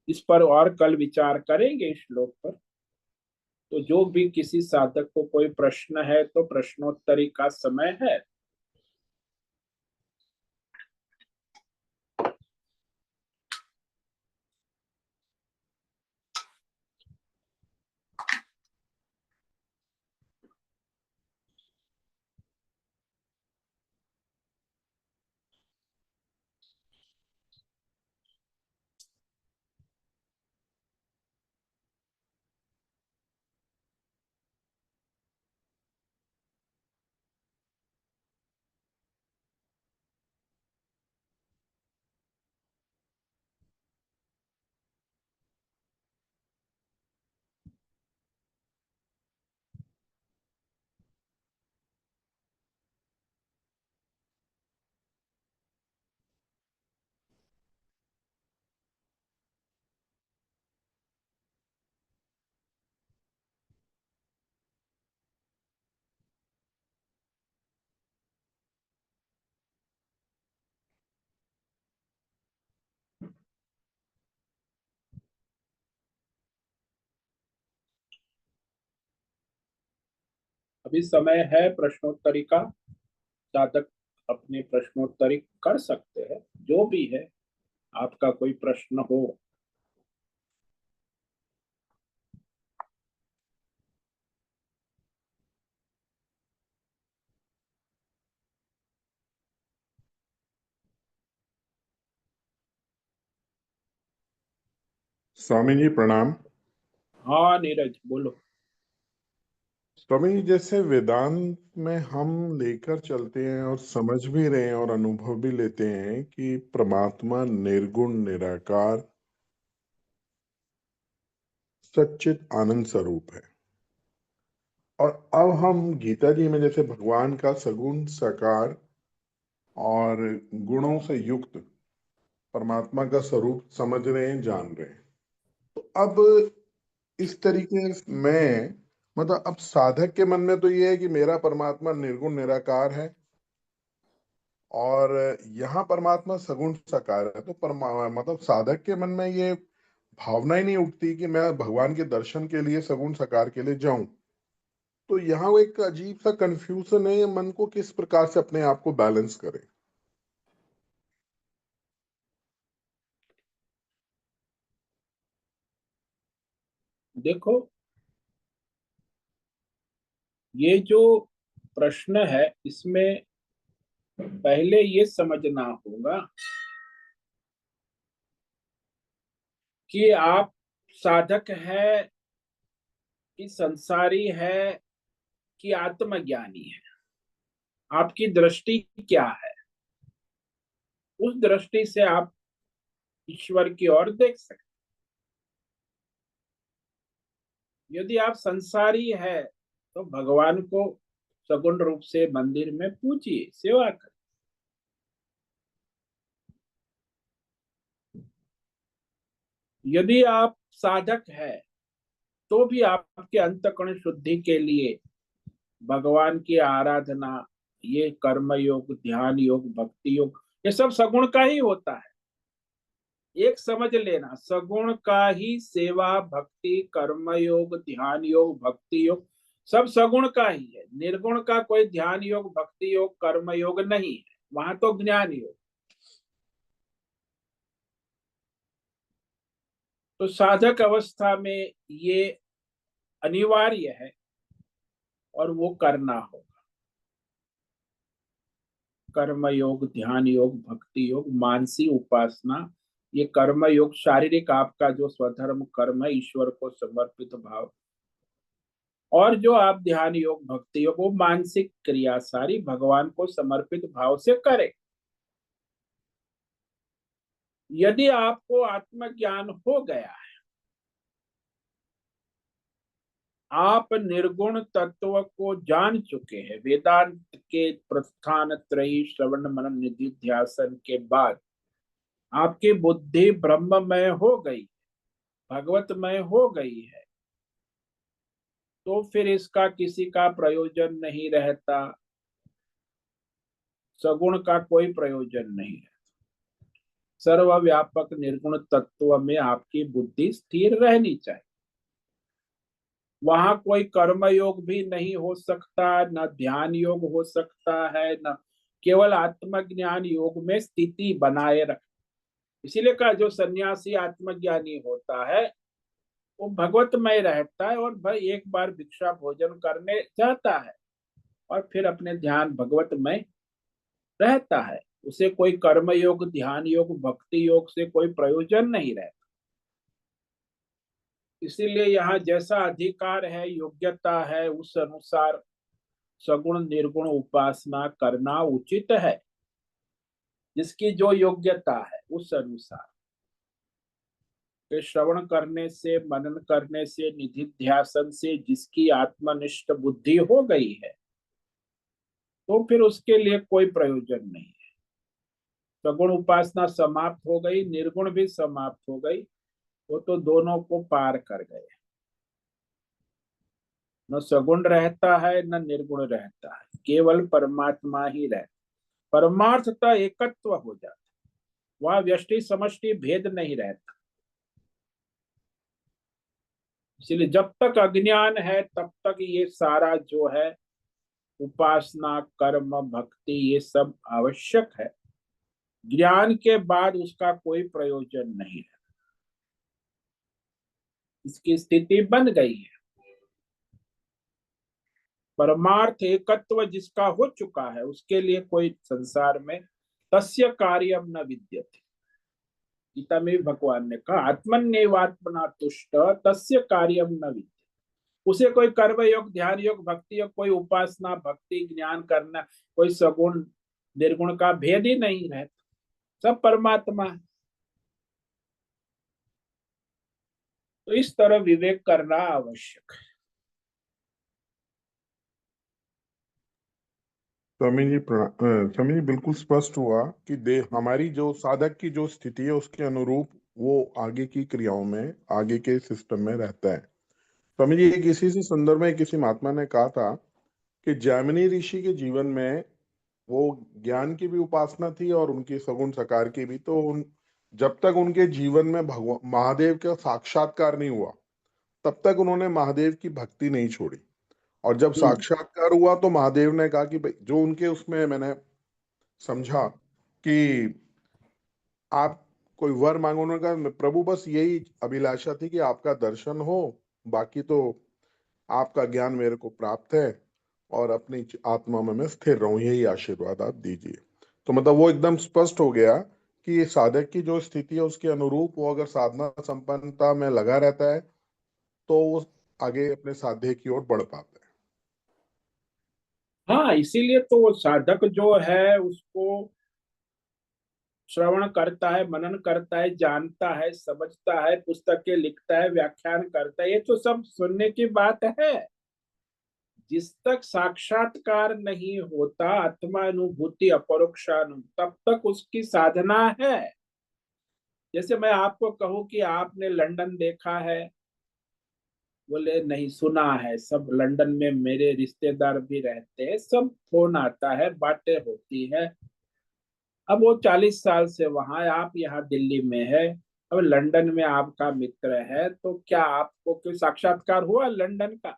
इस पर और कल विचार करेंगे इस श्लोक पर। तो जो भी किसी साधक को कोई प्रश्न है तो प्रश्नोत्तरी का समय है। अभी समय है प्रश्नोत्तरी का, साधक अपने प्रश्नोत्तरी कर सकते हैं, जो भी है आपका कोई प्रश्न हो। स्वामी जी प्रणाम। हाँ नीरज बोलो। स्वामी जी, जैसे वेदांत में हम लेकर चलते हैं और समझ भी रहे हैं और अनुभव भी लेते हैं कि परमात्मा निर्गुण निराकार सच्चित आनंद स्वरूप है। और अब हम गीता जी में जैसे भगवान का सगुण साकार और गुणों से युक्त परमात्मा का स्वरूप समझ रहे हैं, जान रहे हैं। तो अब इस तरीके में मतलब अब साधक के मन में तो ये है कि मेरा परमात्मा निर्गुण निराकार है और यहाँ परमात्मा सगुण साकार है। तो मतलब साधक के मन में ये भावना ही नहीं उठती कि मैं भगवान के दर्शन के लिए सगुण साकार के लिए जाऊं। तो यहाँ वो एक अजीब सा कंफ्यूजन है, ये मन को किस प्रकार से अपने आप को बैलेंस करे। देखो, ये जो प्रश्न है इसमें पहले ये समझना होगा कि आप साधक है कि संसारी है कि आत्मज्ञानी है, आपकी दृष्टि क्या है। उस दृष्टि से आप ईश्वर की ओर देख सकते। यदि आप संसारी है तो भगवान को सगुण रूप से मंदिर में पूजिए, सेवा करें। यदि आप साधक है तो भी आपके अंतःकरण शुद्धि के लिए भगवान की आराधना, ये कर्म योग, ध्यान योग, भक्ति योग, ये सब सगुण का ही होता है। एक समझ लेना, सगुण का ही सेवा, भक्ति, कर्म योग, ध्यान योग, भक्ति योग सब सगुण का ही है। निर्गुण का कोई ध्यान योग, भक्ति योग, कर्म योग नहीं है, वहां तो ज्ञान योग। तो साधक अवस्था में ये अनिवार्य है और वो करना होगा। कर्म योग, ध्यान योग, भक्ति योग, मानसी उपासना, ये कर्म योग शारीरिक आपका जो स्वधर्म कर्म है, ईश्वर को समर्पित भाव, और जो आप ध्यान योग भक्ति योग, वो मानसिक क्रिया सारी भगवान को समर्पित भाव से करें। यदि आपको आत्मज्ञान हो गया है, आप निर्गुण तत्व को जान चुके हैं, वेदांत के प्रस्थान त्रयी श्रवण मनन निधि ध्यासन के बाद आपकी बुद्धि ब्रह्ममय हो गई, भगवतमय हो गई है, तो फिर इसका किसी का प्रयोजन नहीं रहता, सगुण का कोई प्रयोजन नहीं है। सर्वव्यापक निर्गुण तत्व में आपकी बुद्धि स्थिर रहनी चाहिए। वहां कोई कर्म योग भी नहीं हो सकता, न ध्यान योग हो सकता है, न केवल आत्मज्ञान योग में स्थिति बनाए रख। इसीलिए कहा जो सन्यासी आत्मज्ञानी होता है वो भगवतमय रहता है, और भाई एक बार भिक्षा भोजन करने जाता है और फिर अपने ध्यान भगवतमय रहता है। उसे कोई कर्म योग ध्यान योग भक्ति योग से कोई प्रयोजन नहीं रहता। इसीलिए यहाँ जैसा अधिकार है, योग्यता है, उस अनुसार सगुण निर्गुण उपासना करना उचित है। जिसकी जो योग्यता है उस अनुसार श्रवण करने से, मनन करने से, निधिध्यासन से जिसकी आत्मनिष्ठ बुद्धि हो गई है, तो फिर उसके लिए कोई प्रयोजन नहीं है। सगुण उपासना समाप्त हो गई, निर्गुण भी समाप्त हो गई, वो तो दोनों को पार कर गए। न सगुण रहता है न निर्गुण रहता है, केवल परमात्मा ही रहता। परमार्थता एकत्व हो जाता, वहां व्यष्टि समष्टि भेद नहीं रहता। इसलिए जब तक अज्ञान है तब तक ये सारा जो है उपासना कर्म भक्ति ये सब आवश्यक है। ज्ञान के बाद उसका कोई प्रयोजन नहीं है। इसकी स्थिति बन गई है। परमार्थ एकत्व जिसका हो चुका है उसके लिए कोई संसार में तस्य कार्यम न विद्यते। गीता में भी भगवान ने कहा आत्मन्येवात्मना तुष्ट तस्य कार्यम न विद्यते। उसे कोई कर्म योग ध्यान योग भक्ति योग कोई उपासना भक्ति ज्ञान करना कोई सगुण निर्गुण का भेद ही नहीं रहता, सब परमात्मा है। तो इस तरह विवेक करना आवश्यक है। स्वामी जी बिल्कुल स्पष्ट हुआ कि दे हमारी जो साधक की जो स्थिति है उसके अनुरूप वो आगे की क्रियाओं में आगे के सिस्टम में रहता है। स्वामी जी एक इसी से संदर्भ में किसी महात्मा ने कहा था कि जैमिनी ऋषि के जीवन में वो ज्ञान की भी उपासना थी और उनकी सगुण साकार की भी, तो जब तक उनके जीवन में भगवान महादेव का साक्षात्कार नहीं हुआ तब तक उन्होंने महादेव की भक्ति नहीं छोड़ी। और जब साक्षात्कार हुआ तो महादेव ने कहा कि भाई जो उनके उसमें मैंने समझा कि आप कोई वर मांगो, उन्होंने कहा प्रभु बस यही अभिलाषा थी कि आपका दर्शन हो, बाकी तो आपका ज्ञान मेरे को प्राप्त है और अपनी आत्मा में मैं स्थिर रहूं, यही आशीर्वाद आप दीजिए। तो मतलब वो एकदम स्पष्ट हो गया कि ये साधक की जो स्थिति है उसके अनुरूप वो अगर साधना संपन्नता में लगा रहता है तो वो आगे अपने साध्य की ओर बढ़ पाता है। हाँ, इसीलिए तो वो साधक जो है उसको श्रवण करता है, मनन करता है, जानता है, समझता है, पुस्तकें लिखता है, व्याख्यान करता है, ये तो सब सुनने की बात है। जिस तक साक्षात्कार नहीं होता आत्मानुभूति अपरोक्षानुभूति तब तक उसकी साधना है। जैसे मैं आपको कहूं कि आपने लंदन देखा है, बोले नहीं सुना है, सब लंदन में मेरे रिश्तेदार भी रहते हैं, सब फोन आता है, बातें होती है। अब वो 40 साल से वहां है, आप यहाँ दिल्ली में है, अब लंदन में आपका मित्र है, तो क्या आपको कोई साक्षात्कार हुआ लंदन का?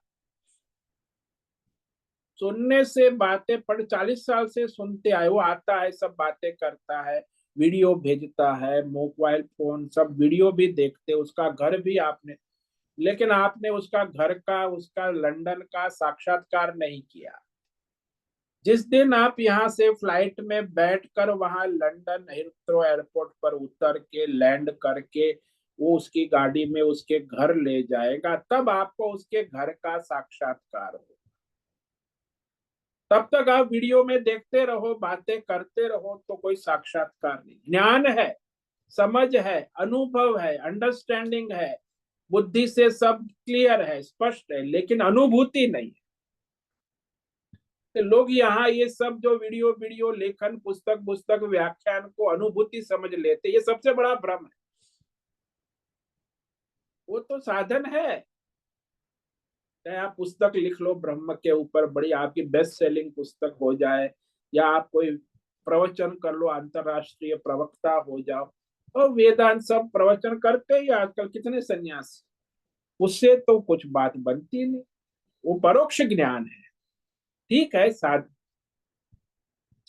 सुनने से बातें पढ़ 40 साल से सुनते आए, वो आता है सब बातें करता है, वीडियो भेजता है, मोबाइल फोन सब वीडियो भी देखते, उसका घर भी आपने, लेकिन आपने उसका घर का उसका लंदन का साक्षात्कार नहीं किया। जिस दिन आप यहाँ से फ्लाइट में बैठकर वहां लंदन हीथ्रो एयरपोर्ट पर उतर के लैंड करके वो उसकी गाड़ी में उसके घर ले जाएगा, तब आपको उसके घर का साक्षात्कार हो। तब तक आप वीडियो में देखते रहो, बातें करते रहो, तो कोई साक्षात्कार नहीं। ज्ञान है, समझ है, अनुभव है, अंडरस्टैंडिंग है, बुद्धि से सब क्लियर है, स्पष्ट है, लेकिन अनुभूति नहीं है। तो लोग यहाँ ये सब जो वीडियो वीडियो लेखन पुस्तक पुस्तक व्याख्यान को अनुभूति समझ लेते, ये सबसे बड़ा भ्रम है। वो तो साधन है। चाहे आप पुस्तक लिख लो ब्रह्म के ऊपर, बड़ी आपकी बेस्ट सेलिंग पुस्तक हो जाए, या आप कोई प्रवचन कर लो, अंतरराष्ट्रीय प्रवक्ता हो जाओ, और वेदांत सब प्रवचन करते ही आजकल कितने सन्यासी, उससे तो कुछ बात बनती नहीं। वो परोक्ष ज्ञान है, ठीक है साध।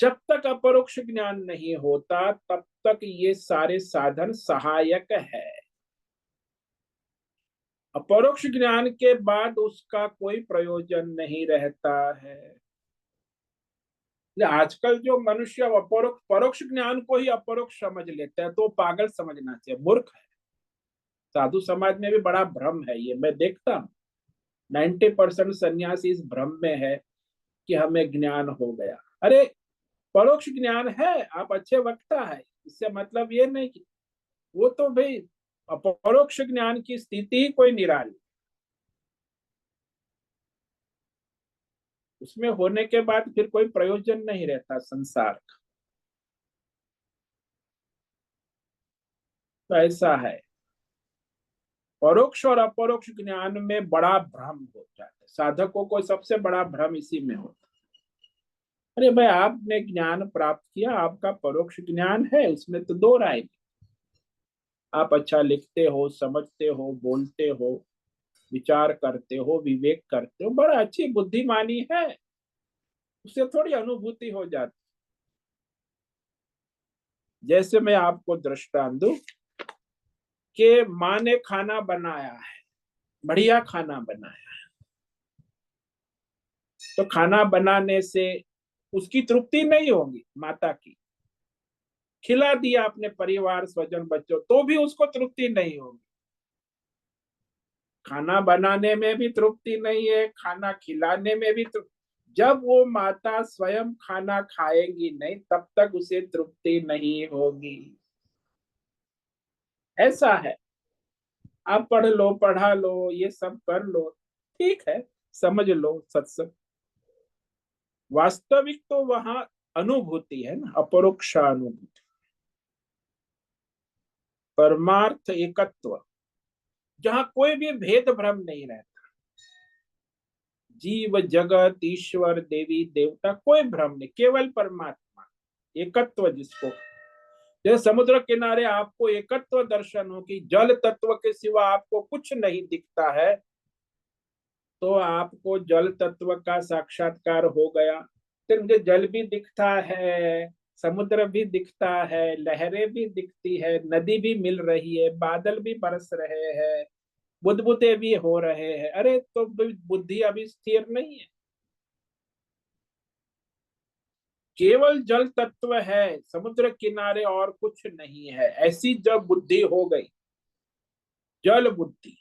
जब तक अपरोक्ष ज्ञान नहीं होता तब तक ये सारे साधन सहायक है। अपरोक्ष ज्ञान के बाद उसका कोई प्रयोजन नहीं रहता है। आजकल जो मनुष्य अपरोक्ष परोक्ष ज्ञान को ही अपरोक्ष समझ लेते हैं, तो पागल समझना चाहिए, मूर्ख है। साधु समाज में भी बड़ा भ्रम है, ये मैं देखता हूँ। 90% सन्यासी इस भ्रम में है कि हमें ज्ञान हो गया। अरे परोक्ष ज्ञान है, आप अच्छे वक्ता है, इससे मतलब ये नहीं कि वो तो भाई अपरोक्ष ज्ञान की स्थिति ही कोई निराली, उसमें होने के बाद फिर कोई प्रयोजन नहीं रहता संसार का। तो ऐसा है, परोक्ष और अपरोक्ष ज्ञान में बड़ा भ्रम हो जाता है साधकों को। सबसे बड़ा भ्रम इसी में होता है। अरे भाई आपने ज्ञान प्राप्त किया, आपका परोक्ष ज्ञान है, उसमें तो दो राय नहीं। आप अच्छा लिखते हो, समझते हो, बोलते हो, विचार करते हो, विवेक करते हो, बड़ा अच्छी बुद्धिमानी है, उससे थोड़ी अनुभूति हो जाती। जैसे मैं आपको दृष्टांत दूं कि माँ ने खाना बनाया है, बढ़िया खाना बनाया, तो खाना बनाने से उसकी तृप्ति नहीं होगी माता की। खिला दिया अपने परिवार स्वजन बच्चों, तो भी उसको तृप्ति नहीं होगी। खाना बनाने में भी तृप्ति नहीं है, खाना खिलाने में भी जब वो माता स्वयं खाना खाएगी नहीं तब तक उसे तृप्ति नहीं होगी। ऐसा है। आप पढ़ लो, पढ़ा लो, ये सब कर लो, ठीक है, समझ लो सत्संग, वास्तविक तो वहां अनुभूति है ना, अपरोक्ष अनुभूति, परमार्थ एकत्व, जहां कोई भी भेद भ्रम नहीं रहता। जीव जगत ईश्वर देवी देवता कोई भ्रम नहीं, केवल परमात्मा एकत्व। जिसको जैसे समुद्र किनारे आपको एकत्व दर्शन हो कि जल तत्व के सिवा आपको कुछ नहीं दिखता है, तो आपको जल तत्व का साक्षात्कार हो गया। फिर मुझे जल भी दिखता है, समुद्र भी दिखता है, लहरें भी दिखती है, नदी भी मिल रही है, बादल भी बरस रहे हैं, बुदबुदे भी हो रहे हैं। अरे तो बुद्धि अभी स्थिर नहीं है, केवल जल तत्व है समुद्र किनारे और कुछ नहीं है। ऐसी जब बुद्धि हो गई, जल बुद्धि,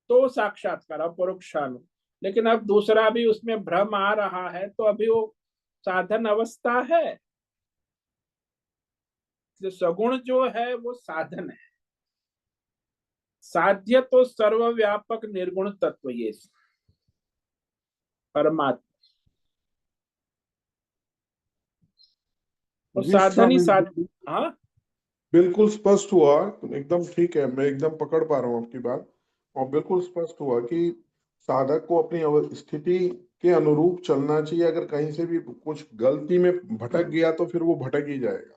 तो साक्षात्कार अपरोक्षानु। लेकिन अब दूसरा भी उसमें भ्रम आ रहा है, तो अभी वो साधन अवस्था है। जो सगुण जो है वो साधन है, साध्य तो सर्वव्यापक निर्गुण तत्व ये परमात्मा, और जी साधन ही स्वामी साध। जी, हाँ बिल्कुल स्पष्ट हुआ, एकदम ठीक है, मैं एकदम पकड़ पा रहा हूँ आपकी बात। और बिल्कुल स्पष्ट हुआ कि साधक को अपनी स्थिति के अनुरूप चलना चाहिए। अगर कहीं से भी कुछ गलती में भटक गया तो फिर वो भटक ही जाएगा।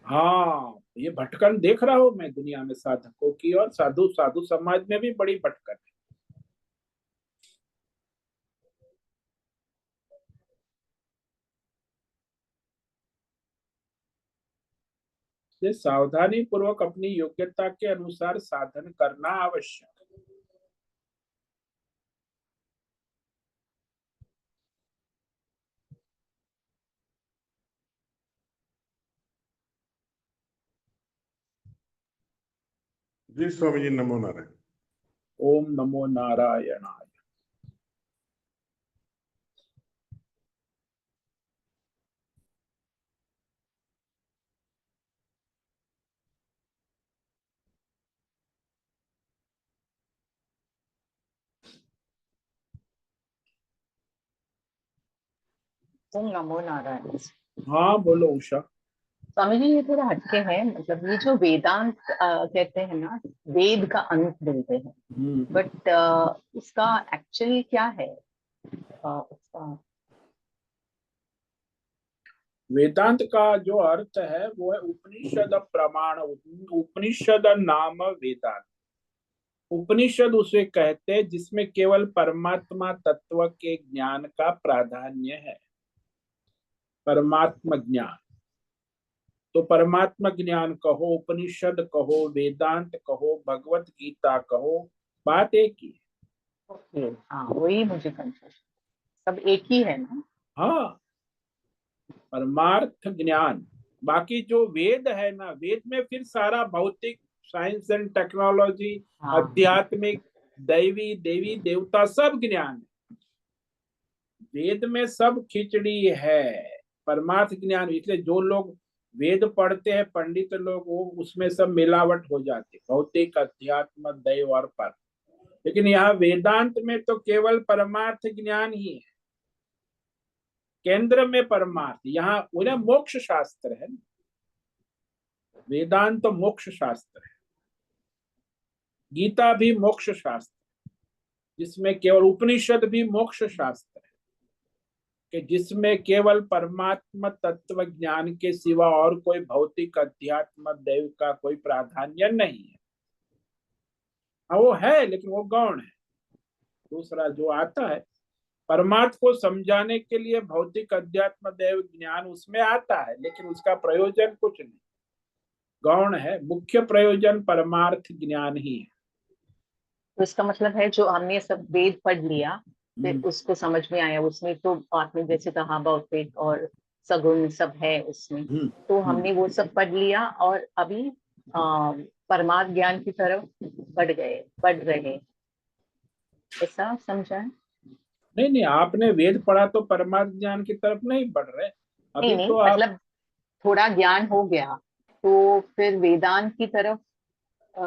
हाँ, ये भटकन देख रहा हूं मैं दुनिया में साधकों की, और साधु साधु समाज में भी बड़ी भटकन है। इसलिए सावधानी पूर्वक अपनी योग्यता के अनुसार साधन करना आवश्यक है। जी स्वामी जी, नमो नारायण। ओम नमो नारायणाय। ओम नमो नारायण। हाँ बोलो उषा। स्वामी जी, ये थोड़ा हटके है, मतलब ये जो वेदांत कहते हैं ना, वेद का अंत बोलते हैं, बट उसका एक्चुअली क्या है? उसका वेदांत का जो अर्थ है वो है उपनिषद प्रमाण। उपनिषद नाम वेदांत। उपनिषद उसे कहते हैं जिसमें केवल परमात्मा तत्व के ज्ञान का प्राधान्य है। परमात्मा ज्ञान, तो परमात्मा ज्ञान कहो, उपनिषद कहो, वेदांत कहो, भगवत गीता कहो, बात एक ही है। ओके, हाँ वही मुझे कंफ्यूज, सब एक ही है ना? हाँ, परमार्थ ज्ञान। बाकी जो वेद है ना, वेद में फिर सारा भौतिक, साइंस एंड टेक्नोलॉजी, हाँ आध्यात्मिक, दैवी देवी देवता सब ज्ञान है। वेद में सब खिचड़ी है, परमार्थ ज्ञान। इसलिए जो लोग वेद पढ़ते हैं, पंडित लोग, वो उसमें सब मिलावट हो जाती है, भौतिक, अध्यात्म, दैव और पर। लेकिन यहाँ वेदांत में तो केवल परमार्थ ज्ञान ही है, केंद्र में परमार्थ। यहाँ उन्हें मोक्ष शास्त्र है। वेदांत तो मोक्ष शास्त्र है, गीता भी मोक्ष शास्त्र, जिसमें केवल उपनिषद भी मोक्ष शास्त्र है, कि जिसमें केवल परमात्मा तत्व ज्ञान के सिवा और कोई भौतिक, अध्यात्म, दैव का कोई प्राधान्य नहीं है। हाँ वो है, लेकिन वो गौण है। दूसरा जो आता है परमार्थ को समझाने के लिए, भौतिक, अध्यात्म, दैव ज्ञान उसमें आता है, लेकिन उसका प्रयोजन कुछ नहीं, गौण है। मुख्य प्रयोजन परमार्थ ज्ञान ही है। तो इसका मतलब है जो हमने सब वेद पढ़ लिया, फिर हम्म, उसको समझ में आया, उसमें तो आपने जैसे कहा भौतिक और सगुण सब है उसमें, हम्म, तो हमने वो सब पढ़ लिया और अभी परमार्थ ज्ञान की तरफ बढ़ रहे, ऐसा समझा है? नहीं नहीं, आपने वेद पढ़ा तो परमार्थ ज्ञान की तरफ नहीं बढ़ रहे। नहीं अभी नहीं, तो आप, मतलब थोड़ा ज्ञान हो गया तो फिर वेदांत की तरफ, अ,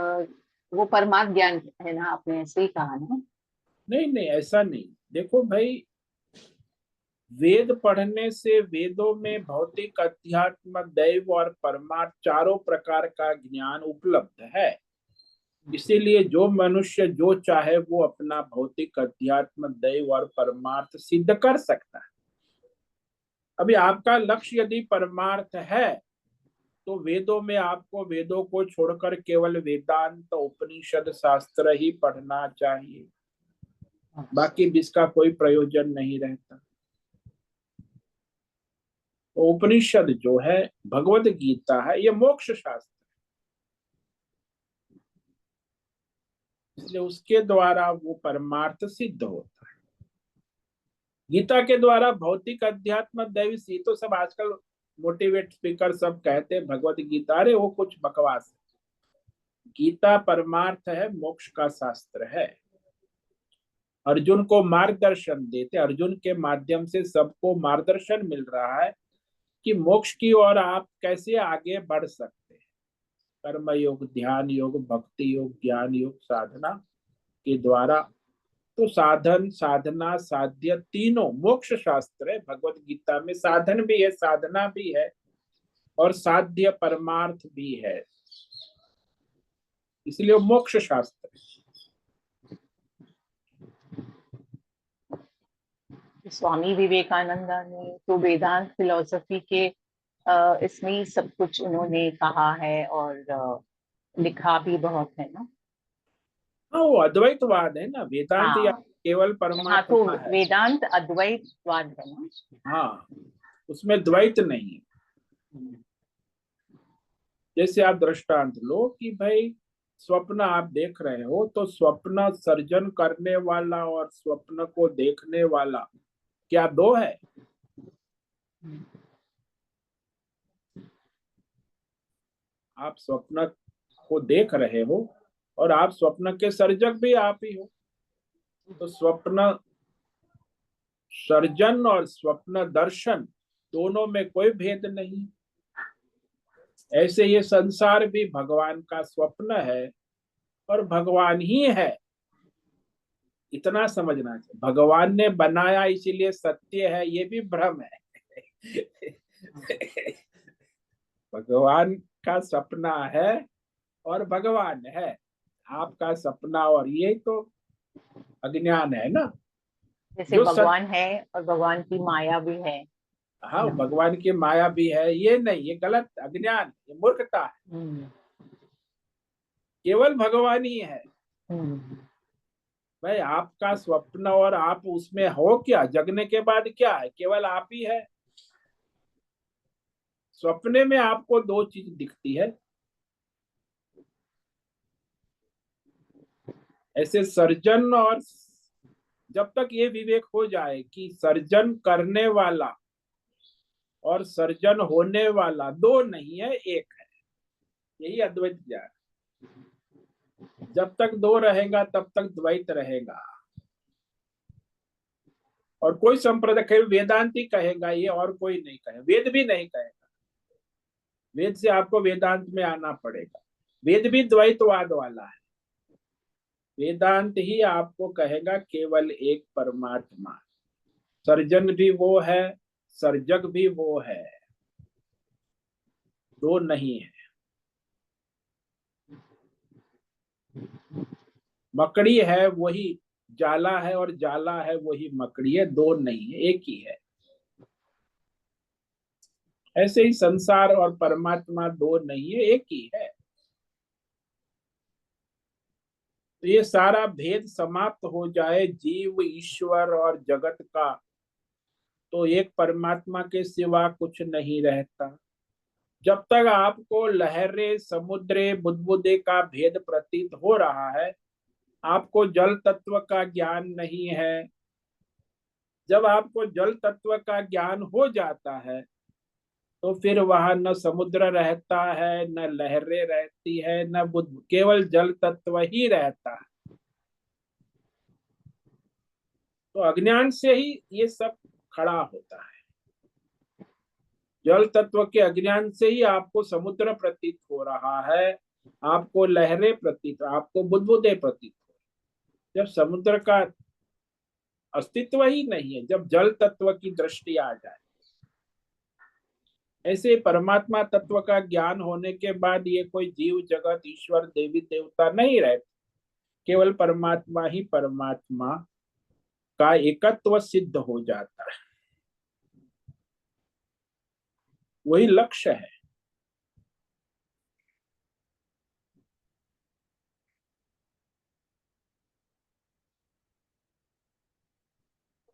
वो परमार्थ ज्ञान है ना, आपने ऐसे ही कहा ना? नहीं नहीं ऐसा नहीं। देखो भाई, वेद पढ़ने से वेदों में भौतिक, अध्यात्म, दैव और परमार्थ चारों प्रकार का ज्ञान उपलब्ध है। इसीलिए जो मनुष्य जो चाहे वो अपना भौतिक, अध्यात्म, दैव और परमार्थ सिद्ध कर सकता है। अभी आपका लक्ष्य यदि परमार्थ है, तो वेदों में आपको वेदों को छोड़कर केवल वेदांत, उपनिषद शास्त्र ही पढ़ना चाहिए। बाकी भी इसका कोई प्रयोजन नहीं रहता। तो उपनिषद जो है, भगवत गीता है, ये मोक्ष शास्त्र, इसलिए उसके द्वारा वो परमार्थ सिद्ध होता है। गीता के द्वारा भौतिक, अध्यात्म, दैव, ये तो सब आजकल मोटिवेट स्पीकर सब कहते हैं भगवत गीता, अरे वो कुछ बकवास है। गीता परमार्थ है, मोक्ष का शास्त्र है। अर्जुन को मार्गदर्शन देते, अर्जुन के माध्यम से सबको मार्गदर्शन मिल रहा है कि मोक्ष की ओर आप कैसे आगे बढ़ सकते हैं। कर्म योग, ध्यान योग, भक्ति योग, ज्ञान योग, साधना के द्वारा। तो साधन, साधना, साध्य तीनों मोक्ष शास्त्र है। भगवत गीता में साधन भी है, साधना भी है, और साध्य परमार्थ भी है, इसलिए वो मोक्ष शास्त्र है। स्वामी विवेकानंद ने तो वेदांत फिलोसफी के इसमें ही सब कुछ उन्होंने कहा है, और लिखा भी बहुत है ना? हाँ वो अद्वैतवाद है ना, वेदांत या हाँ केवल हाँ, तो परमात्मा है। वेदांत अद्वैतवाद है ना? हाँ, उसमें द्वैत नहीं है। जैसे आप दृष्टांत लो कि भाई स्वप्न आप देख रहे हो, तो स्वप्न सर्जन करने वाला और स्वप्न को देखने वाला क्या दो है? आप स्वप्न को देख रहे हो, और आप स्वप्न के सर्जक भी आप ही हो। तो स्वप्न सर्जन और स्वप्न दर्शन दोनों में कोई भेद नहीं। ऐसे ये संसार भी भगवान का स्वप्न है और भगवान ही है, इतना समझना चाहिए। भगवान ने बनाया इसीलिए सत्य है, ये भी भ्रम है। भगवान का सपना है और भगवान है। आपका सपना और ये तो अज्ञान है ना। जैसे जो भगवान है और भगवान की माया भी है हाँ, ना। भगवान की माया भी है, ये नहीं, ये गलत, अज्ञान, ये मूर्खता है। हम्म, केवल भगवान ही है। हम्म, भाई आपका स्वप्न और आप उसमें हो क्या, जगने के बाद क्या है, केवल आप ही है। सपने में आपको दो चीज दिखती है। ऐसे सर्जन और जब तक ये विवेक हो जाए कि सर्जन करने वाला और सर्जन होने वाला दो नहीं है, एक है, यही अद्वैत ज्ञान। जब तक दो रहेगा तब तक द्वैत रहेगा। और कोई संप्रदाय वेदांती कहेगा ये, और कोई नहीं कहेगा, वेद भी नहीं कहेगा। वेद से आपको वेदांत में आना पड़ेगा। वेद भी द्वैतवाद वाला है। वेदांत ही आपको कहेगा केवल एक परमात्मा, सर्जन भी वो है, सर्जक भी वो है, दो नहीं है। मकड़ी है वही जाला है और जाला है वही मकड़ी है, दो नहीं है, एक ही है। ऐसे ही संसार और परमात्मा दो नहीं है, एक ही है। तो ये सारा भेद समाप्त हो जाए जीव, ईश्वर और जगत का, तो एक परमात्मा के सिवा कुछ नहीं रहता। जब तक आपको लहरे, समुद्रे, बुदबुदे का भेद प्रतीत हो रहा है, आपको जल तत्व का ज्ञान नहीं है। जब आपको जल तत्व का ज्ञान हो जाता है तो फिर वहां न समुद्र रहता है, न लहरें रहती है, न बुद्ध, केवल जल तत्व ही रहता है। तो अज्ञान से ही ये सब खड़ा होता है। जल तत्व के अज्ञान से ही आपको समुद्र प्रतीत हो रहा है, आपको लहरें प्रतीत, आपको बुदबुदे प्रतीत हो। जब समुद्र का अस्तित्व ही नहीं है, जब जल तत्व की दृष्टि आ जाए। ऐसे परमात्मा तत्व का ज्ञान होने के बाद ये कोई जीव जगत, ईश्वर, देवी देवता नहीं रहते। केवल परमात्मा ही परमात्मा का एकत्व सिद्ध हो जाता है। वही लक्ष्य है।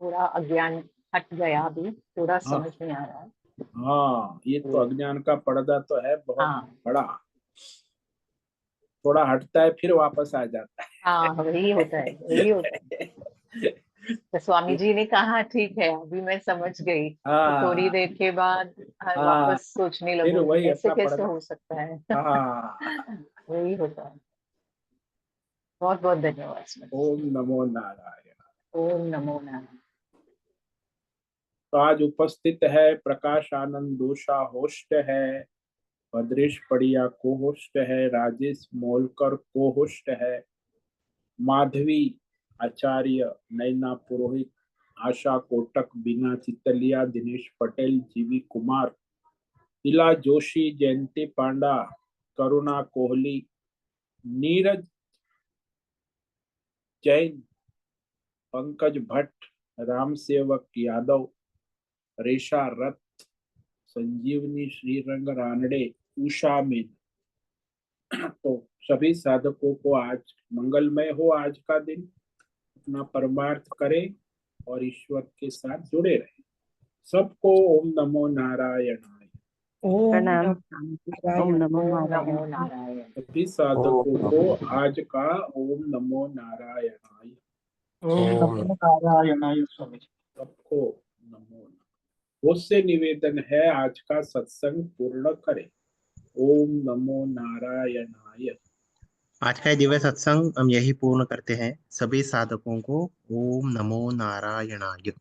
थोड़ा अज्ञान हट गया, अभी थोड़ा हाँ, समझ में आ रहा है। हाँ, ये तो तो अज्ञान का पर्दा तो है बहुत हाँ, बड़ा। थोड़ा हटता है फिर वापस आ जाता हाँ, वही होता है, वही होता है। है। तो स्वामी जी ने कहा ठीक है, अभी मैं समझ गई, तो थोड़ी हाँ, देर के बाद हाँ, वापस सोचने फिर लगूंगी वही ऐसे अपना कैसे पर्दा। हो सकता है। हाँ। वही होता है। बहुत बहुत धन्यवाद स्वामी जी। ओम नमो नारायण। ओम नमो नारायण। तो आज उपस्थित है प्रकाश आनंद दोषा होस्ट है, भद्रेश पड़िया को होस्ट है, राजेश मोलकर को होस्ट है, माधवी आचार्य, नैना पुरोहित, आशा कोटक, बीना चितलिया, दिनेश पटेल, जीवी कुमार, इला जोशी, जयंती पांडा, करुणा कोहली, नीरज जैन, पंकज भट्ट, राम सेवक यादव, रेशा रथ, संजीवनी श्रीरंग रानडे, उषा मीन। तो सभी साधकों को आज मंगलमय हो, आज का दिन अपना परमार्थ करें और ईश्वर के साथ जुड़े रहें। सबको ओम नमो नारायणाय। प्रणाम। ओम नमो ओम नारायण। नमो नारायण। सभी साधकों को आज का ओम नमो नारायणाय। ओम नमो नारायणाय स्वामी जी। सबको नमो नारायण। उससे निवेदन है आज का सत्संग पूर्ण करें। ओम नमो नारायणाय। आज का ये दिव्य सत्संग हम यही पूर्ण करते हैं। सभी साधकों को ओम नमो नारायणाय।